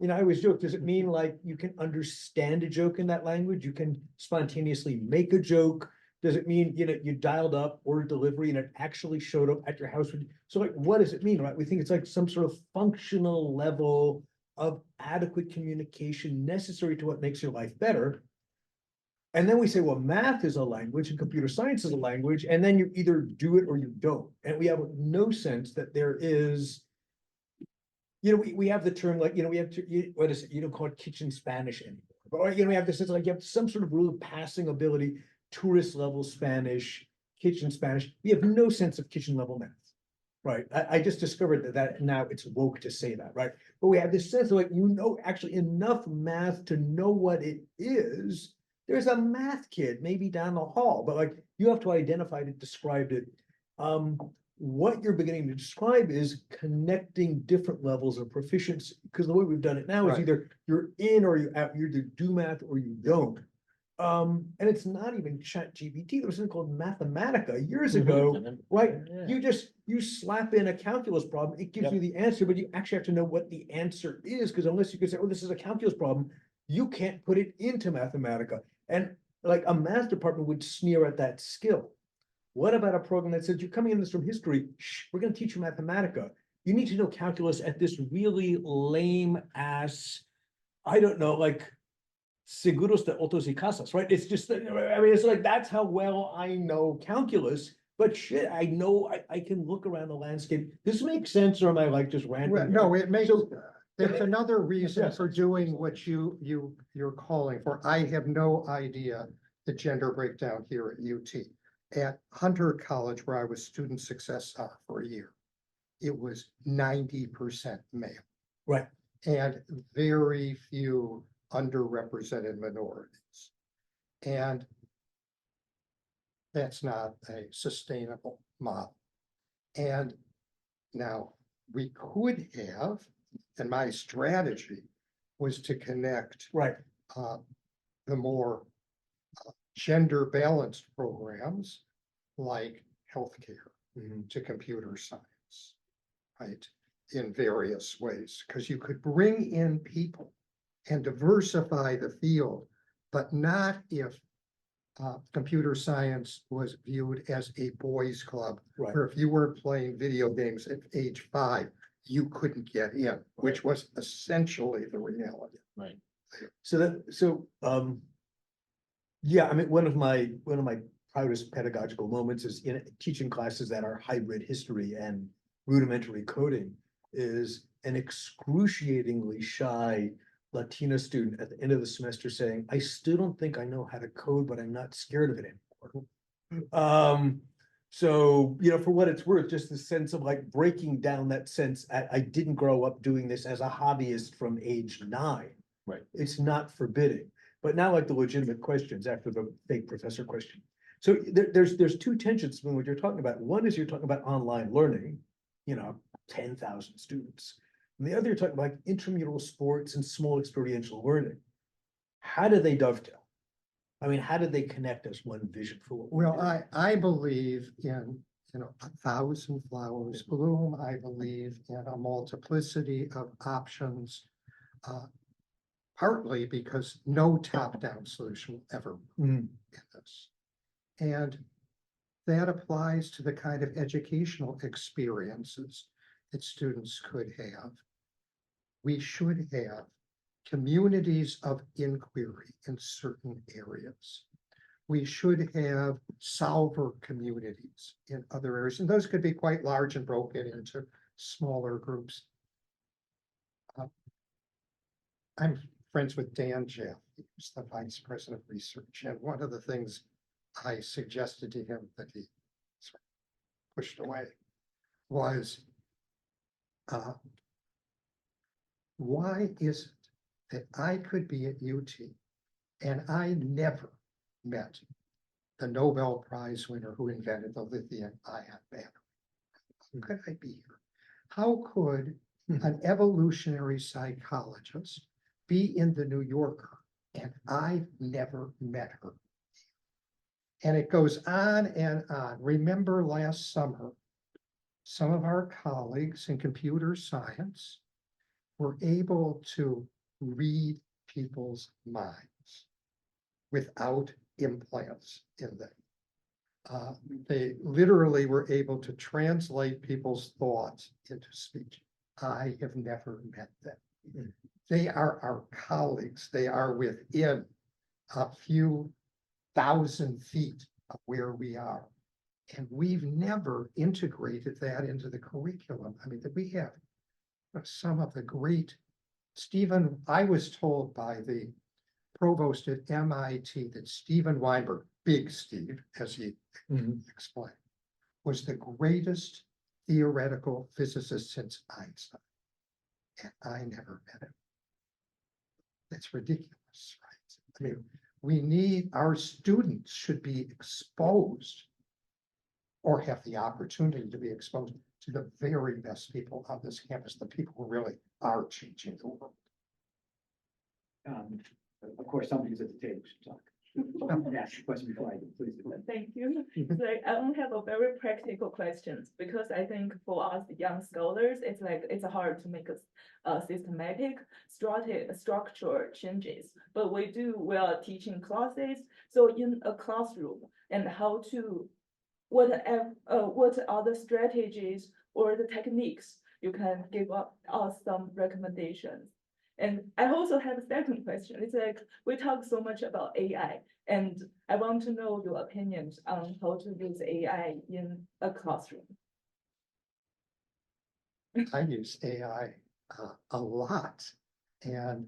I always joke, does it mean you can understand a joke in that language? You can spontaneously make a joke? Does it mean, you dialed up order delivery and it actually showed up at your house? So like, what does it mean, right? We think it's like some sort of functional level of adequate communication necessary to what makes your life better. And then we say, well, math is a language and computer science is a language, and then you either do it or you don't. And we have no sense that there is, we have the term like, we have, what is it? You don't call it kitchen Spanish anymore. But, we have this, it's like you have some sort of rule of passing ability, tourist level Spanish, kitchen Spanish. We have no sense of kitchen level math. Right, I just discovered that now it's woke to say that, right? But we have this sense of like, actually enough math to know what it is. There's a math kid maybe down the hall, but like, you have to identify it, describe it. What you're beginning to describe is connecting different levels of proficiency, because the way we've done it now is Right. either you're in or you're out, you either do math or you don't. And it's not even ChatGPT. There was something called Mathematica years ago, right? Yeah. You slap in a calculus problem, it gives Yep. you the answer, but you actually have to know what the answer is, because unless you can say, oh, this is a calculus problem, you can't put it into Mathematica. And like a math department would sneer at that skill. What about a program that says, you're coming in this from history, we're going to teach you Mathematica. You need to know calculus at this really lame ass, I don't know, like seguros de autos y casas, right? It's just, it's like, that's how well I know calculus, but shit, I know I can look around the landscape. This makes sense, or am I like just Well, ranting? no, it makes, So- there's another reason Yes. for doing what you're calling for. I have no idea the gender breakdown here at UT. At Hunter College, where I was student success for a year, it was 90% male. Right. And very few underrepresented minorities. And that's not a sustainable model. And now we could have, and my strategy was to connect Right, the more gender balanced programs like healthcare to computer science, right? In various ways, because you could bring in people and diversify the field, but not if computer science was viewed as a boys' club, right. where if you weren't playing video games at age 5, you couldn't get in, which was essentially the reality. Right. Yeah, I mean, one of my proudest pedagogical moments is in teaching classes that are hybrid history and rudimentary coding, is an excruciatingly shy Latina student at the end of the semester saying, I still don't think I know how to code, but I'm not scared of it anymore. So, for what it's worth, just the sense of like breaking down that sense, I didn't grow up doing this as a hobbyist from age 9. Right. It's not forbidding, but now like the legitimate questions after the fake professor question. So there's two tensions between what you're talking about. One is you're talking about online learning, 10,000 students. And the other, you're talking about like intramural sports and small experiential learning. How do they dovetail? I mean, how did they connect as one vision for what? Well, I believe in, 1,000 flowers bloom. I believe in a multiplicity of options. Partly because no top-down solution will ever work in this. And that applies to the kind of educational experiences that students could have. We should have communities of inquiry in certain areas. We should have solver communities in other areas, and those could be quite large and broken into smaller groups. I'm friends with Dan Jeff, who's the vice president of research, and one of the things I suggested to him that he sort of pushed away was, why is it that I could be at UT and I never met the Nobel Prize winner who invented the lithium-ion battery? How could I be here? How could an evolutionary psychologist be in the New Yorker and I've never met her? And it goes on and on. Remember last summer, some of our colleagues in computer science were able to read people's minds without implants in them. They literally were able to translate people's thoughts into speech. I have never met them. They are our colleagues. They are within a few thousand feet of where we are. And we've never integrated that into the curriculum. I mean, that we have some of the great, Stephen, I was told by the provost at MIT that Steven Weinberg, Big Steve, as he explained, was the greatest theoretical physicist since Einstein. And I never met him. That's ridiculous, right? I mean, we need, our students should be exposed or have the opportunity to be exposed to the very best people on this campus, the people who really are changing the world. Of course, somebody's at the table should talk. Ask a question before I do, please. Thank you. Like, I don't have a very practical questions because I think for us young scholars, it's like it's hard to make a systematic structure changes. But we are teaching classes. So in a classroom and how to what are the strategies or the techniques you can give us some recommendations. And I also have a second question. It's like we talk so much about AI, and I want to know your opinions on how to use AI in a classroom. I use AI a lot, and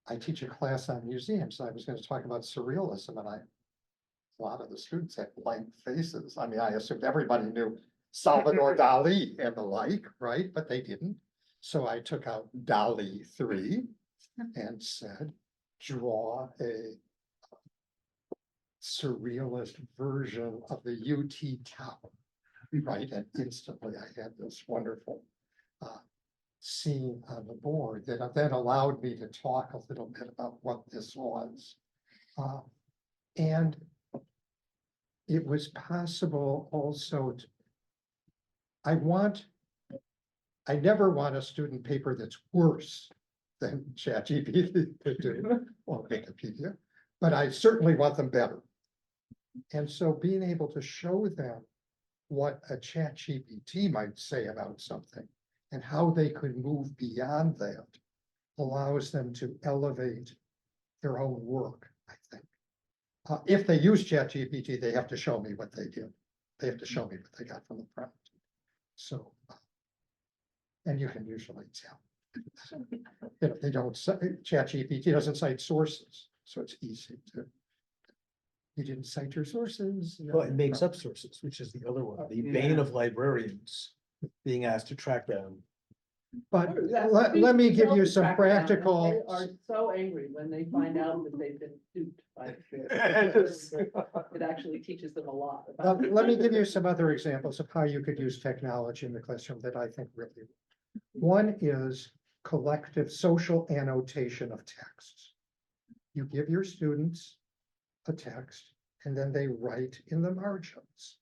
I teach a class on museums. I was going to talk about surrealism, and a lot of the students had blank faces. I mean, I assumed everybody knew Salvador Dali and the like, right? But they didn't. So I took out Dali 3 and said, draw a surrealist version of the UT Tower, right? And instantly I had this wonderful scene on the board that then allowed me to talk a little bit about what this was. And it was possible also to, I never want a student paper that's worse than ChatGPT could do or Wikipedia, but I certainly want them better. And so being able to show them what a ChatGPT might say about something and how they could move beyond that allows them to elevate their own work, I think. If they use ChatGPT, they have to show me what they did. They have to show me what they got from the prompt. So, and you can usually tell. They don't cite, ChatGPT doesn't cite sources, so it's easy to. You didn't cite your sources. Well, it makes up sources, which is the other one, the bane of librarians, being asked to track down. But let me give you some practical. They are so angry when they find out that they've been duped by it actually teaches them a lot. Let me give you some other examples of how you could use technology in the classroom that I think really work. One is collective social annotation of texts. You give your students a text and then they write in the margins.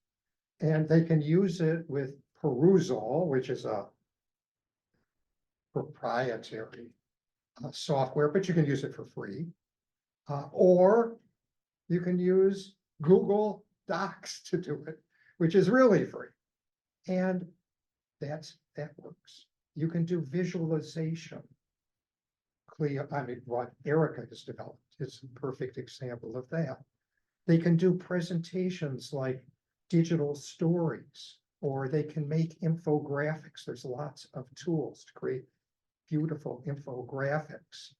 And they can use it with Perusal, which is a proprietary software, but you can use it for free. Or you can use Google Docs to do it, which is really free. And that works. You can do visualization. What Erica has developed is a perfect example of that. They can do presentations like digital stories, or they can make infographics. There's lots of tools to create beautiful infographics,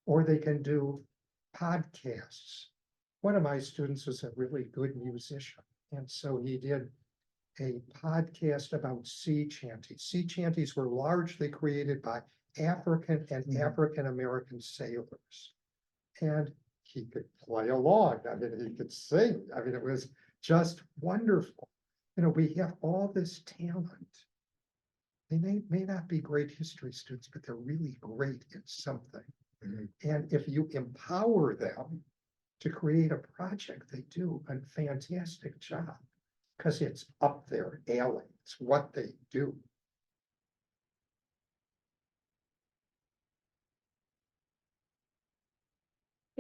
or they can do podcasts. One of my students was a really good musician, and so he did a podcast about sea chanties. Sea chanties were largely created by African and African-American sailors. And he could play along. I mean, he could sing. I mean, it was just wonderful. We have all this talent. They may not be great history students, but they're really great in something. And if you empower them to create a project, they do a fantastic job because it's up their alley. It's what they do.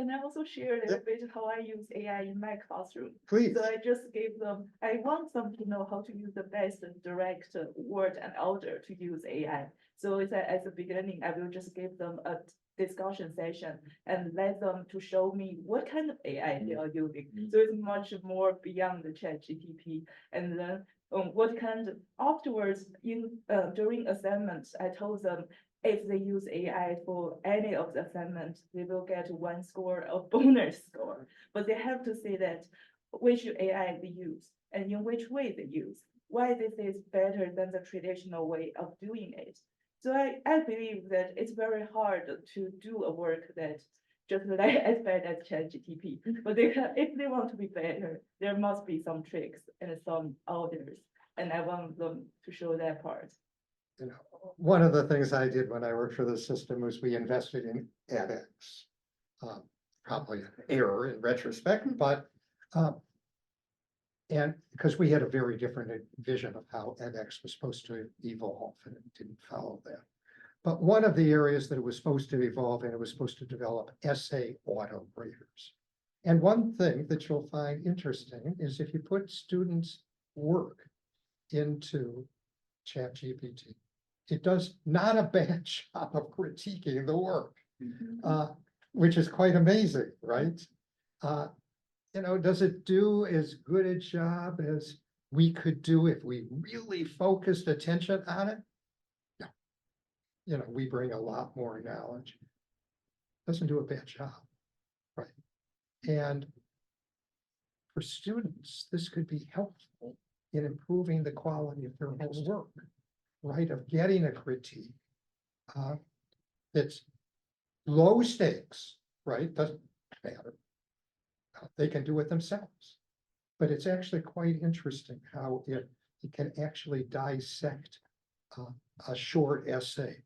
Can I also share a little bit how I use AI in my classroom? Please. So I just gave them, I want them to know how to use the best direct word and order to use AI. So it's at the beginning, I will just give them a discussion session and let them to show me what kind of AI they are using. So it's much more beyond the ChatGPT. And then what kind of afterwards during assignments, I told them if they use AI for any of the assignments, they will get 1 score of bonus score. But they have to say that which AI they use and in which way they use, why this is better than the traditional way of doing it. So I believe that it's very hard to do a work that just like as bad as ChatGPT, but if they want to be better, there must be some tricks and some orders, and I want them to show that part. You know, one of the things I did when I worked for the system was we invested in edX. Probably an error in retrospect, but and because we had a very different vision of how edX was supposed to evolve, and it didn't follow that. But one of the areas that it was supposed to evolve in, it was supposed to develop essay auto graders. And one thing that you'll find interesting is if you put students' work into ChatGPT, it does not a bad job of critiquing the work, which is quite amazing, right? You know, does it do as good a job as we could do if we really focused attention on it? No. You know, we bring a lot more knowledge. Doesn't do a bad job, right? And for students, this could be helpful in improving the quality of their own work, right? Of getting a critique that's low stakes, right? Doesn't matter. They can do it themselves. But it's actually quite interesting how it can actually dissect a short essay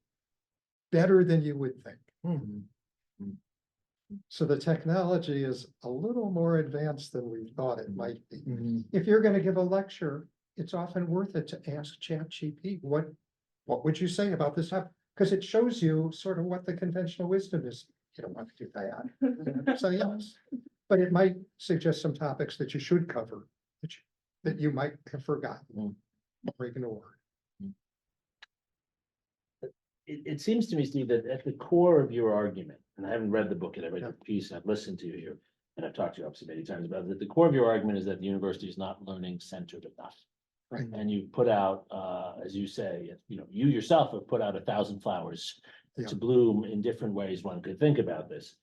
better than you would think. So the technology is a little more advanced than we thought it might be. If you're going to give a lecture, it's often worth it to ask ChatGPT, what would you say about this topic? Because it shows you sort of what the conventional wisdom is. You don't want to do that. So yes, but it might suggest some topics that you should cover, that you might have forgotten or ignored. It seems to me, Steve, that at the core of your argument, and I haven't read the book yet, I read the piece, I've listened to you here, and I've talked to you obviously many times about it, that the core of your argument is that the university is not learning centered enough. Right. And you put out, as you say, you know, you yourself have put out 1,000 flowers to bloom in different ways one could think about this.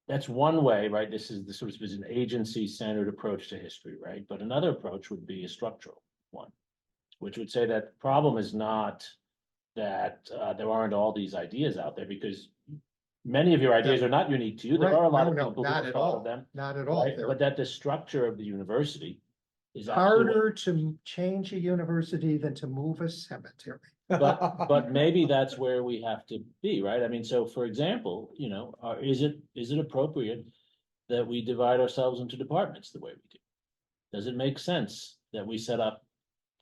That's one way, right? This is the sort of an agency-centered approach to history, right? But another approach would be a structural one, which would say that the problem is not that there aren't all these ideas out there, because many of your ideas are not unique to you. There Right. are a lot of No, people not who at follow all. them. Not at all. Right? But that the structure of the university is actually Harder to change a university than to move a cemetery. but maybe that's where we have to be, right? I mean, so for example, you know, is it appropriate that we divide ourselves into departments the way we do? Does it make sense that we set up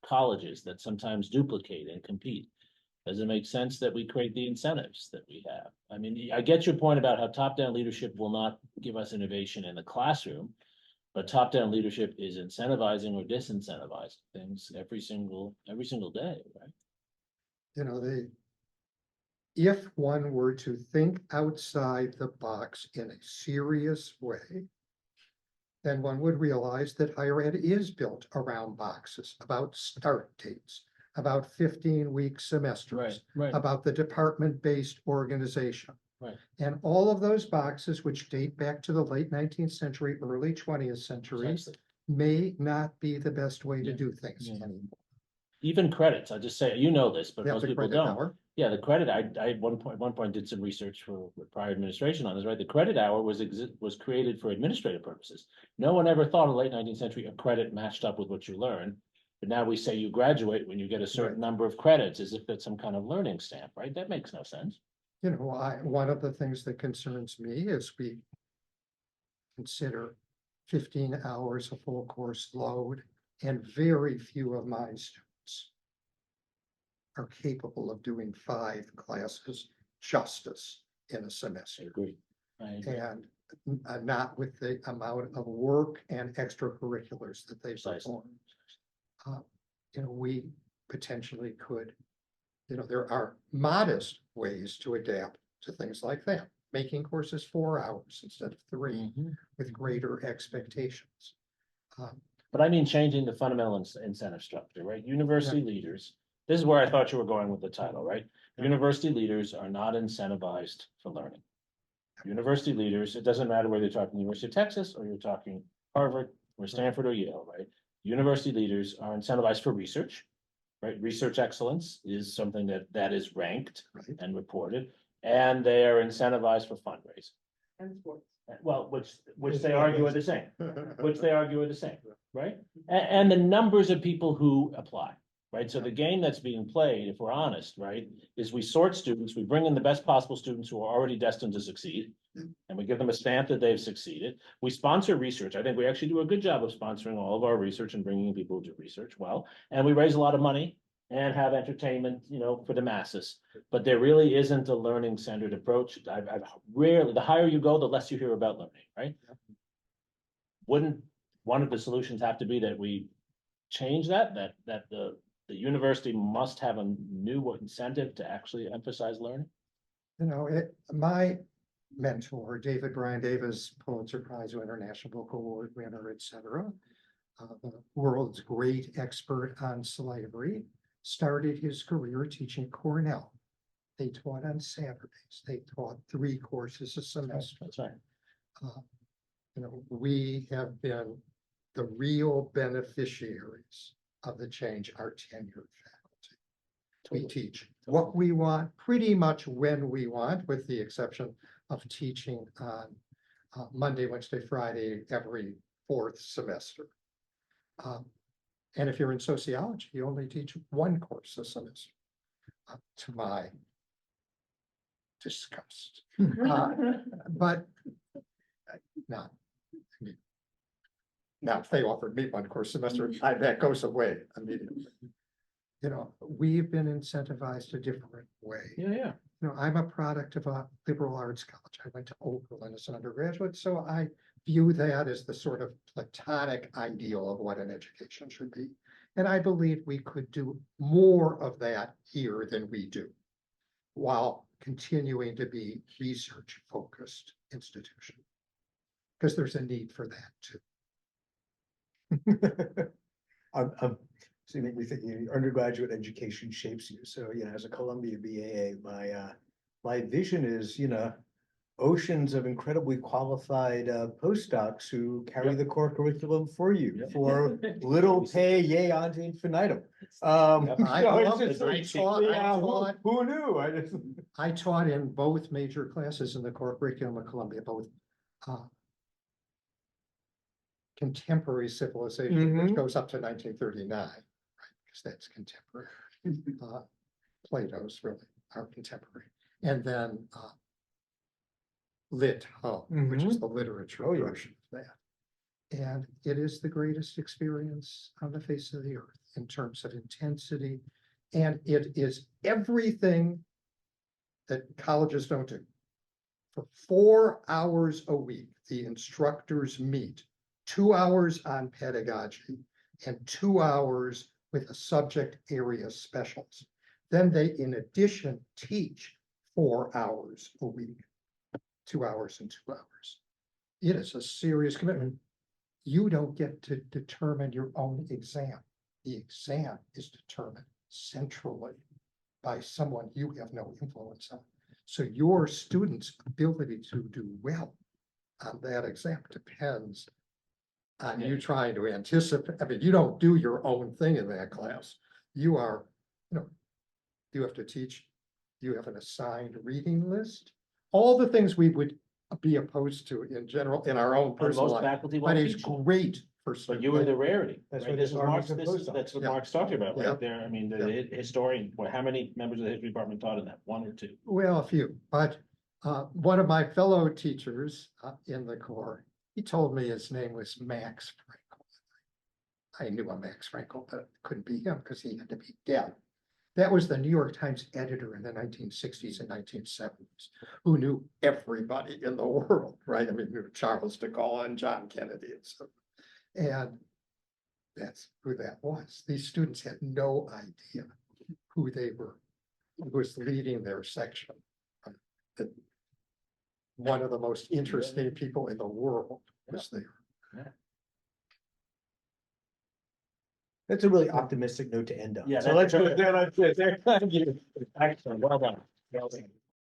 colleges that sometimes duplicate and compete? Does it make sense that we create the incentives that we have? I mean, I get your point about how top-down leadership will not give us innovation in the classroom, but top-down leadership is incentivizing or disincentivizing things every single day, right? You know, if one were to think outside the box in a serious way, then one would realize that higher ed is built around boxes, about start dates, about 15-week semesters, Right. about the department-based organization. Right. And all of those boxes, which date back to the late 19th century, early 20th century, Precisely. may not be the best way to Yeah. do things Yeah. anymore. Even credits, I just say, you know this, but Yeah, most the people credit don't. hour. Yeah, the credit, I at one point did some research for prior administration on this, right? The credit hour was created for administrative purposes. No one ever thought in the late 19th century a credit matched up with what you learn. But now we say you graduate when you get a certain number of credits, as if that's some kind of learning stamp, right? That makes no sense. You know, one of the things that concerns me is we consider 15 hours a full course load, and very few of my students are capable of doing 5 classes justice in a semester. I agree. I agree. and not with the amount of work and extracurriculars that they Precisely. perform. We potentially could, there are modest ways to adapt to things like that, making courses 4 hours instead of 3 Mhm. with greater expectations. But I mean, changing the fundamental incentive structure, right? University leaders, this is where I thought you were going with the title, right? University leaders are not incentivized for learning. University leaders, it doesn't matter whether you're talking University of Texas or you're talking Harvard or Stanford or Yale, right? University leaders are incentivized for research, right? Research excellence is something that is ranked Right. and reported, and they are incentivized for fundraising. And sports. Well, which they argue are the same, which they argue are the same, right? And the numbers of people who apply, right? So the game that's being played, if we're honest, right, is we sort students, we bring in the best possible students who are already destined to succeed, and we give them a stamp that they've succeeded. We sponsor research. I think we actually do a good job of sponsoring all of our research and bringing people to research well, and we raise a lot of money and have entertainment, for the masses. But there really isn't a learning-centered approach. I've rarely, the higher you go, the less you hear about learning, right? Wouldn't one of the solutions have to be that we change that the university must have a new incentive to actually emphasize learning? My mentor, David Brian Davis, Pulitzer Prize winner, National Book Award winner, etc., the world's great expert on slavery, started his career teaching Cornell. They taught on Saturdays. They taught 3 courses a semester. That's right. We have been the real beneficiaries of the change, our tenured faculty. We teach what we want, pretty much when we want, with the exception of teaching on Monday, Wednesday, Friday, every 4th semester. And if you're in sociology, you only teach 1 course a semester, to my disgust. But not. Now, if they offered me 1 course semester, that goes away immediately. We've been incentivized a different way. Yeah. I'm a product of a liberal arts college. I went to Oberlin as an undergraduate, so I view that as the sort of platonic ideal of what an education should be. And I believe we could do more of that here than we do, while continuing to be research-focused institution. Because there's a need for that too. So you make me think, undergraduate education shapes you. So, as a Columbia BAA, my vision is, oceans of incredibly qualified postdocs who carry the core curriculum for you for little pay, yay, ante infinitum. Who knew? I taught in both major classes in the core curriculum at Columbia, both contemporary civilization, which goes up to 1939, right? Because that's contemporary. Plato's really our contemporary, and then Lit Hum, which is the literature version of that. And it is the greatest experience on the face of the earth in terms of intensity. And it is everything that colleges don't do. For 4 hours a week, the instructors meet, 2 hours on pedagogy and 2 hours with a subject area specialist. Then they, in addition, teach 4 hours a week, 2 hours and 2 hours. It is a serious commitment. You don't get to determine your own exam. The exam is determined centrally by someone you have no influence on. So your students' ability to do well on that exam depends on you trying to anticipate. I mean, you don't do your own thing in that class. You are, you have to teach, you have an assigned reading list, all the things we would be opposed to in general in our own personal Most life. faculty But won't it's teach you. great for. But you were the rarity. That's right? what This the is armies Mark's, and that's what postdocs. Mark's talking about Yeah. right there. I mean, the historian, how many members of the history department taught in that? 1 or 2? Well, a few, but one of my fellow teachers in the Corps, he told me his name was Max Frankel. I knew a Max Frankel, but it couldn't be him because he had to be dead. That was the New York Times editor in the 1960s and 1970s, who knew everybody in the world, right? I mean, knew Charles de Gaulle and John Kennedy and so. And that's who that was. These students had no idea who they were, who was leading their section. One of the most interesting people in the world was there. That's a really optimistic note to end on. Yeah, So let's. that's there. Thank you. Excellent. Well done. Well done.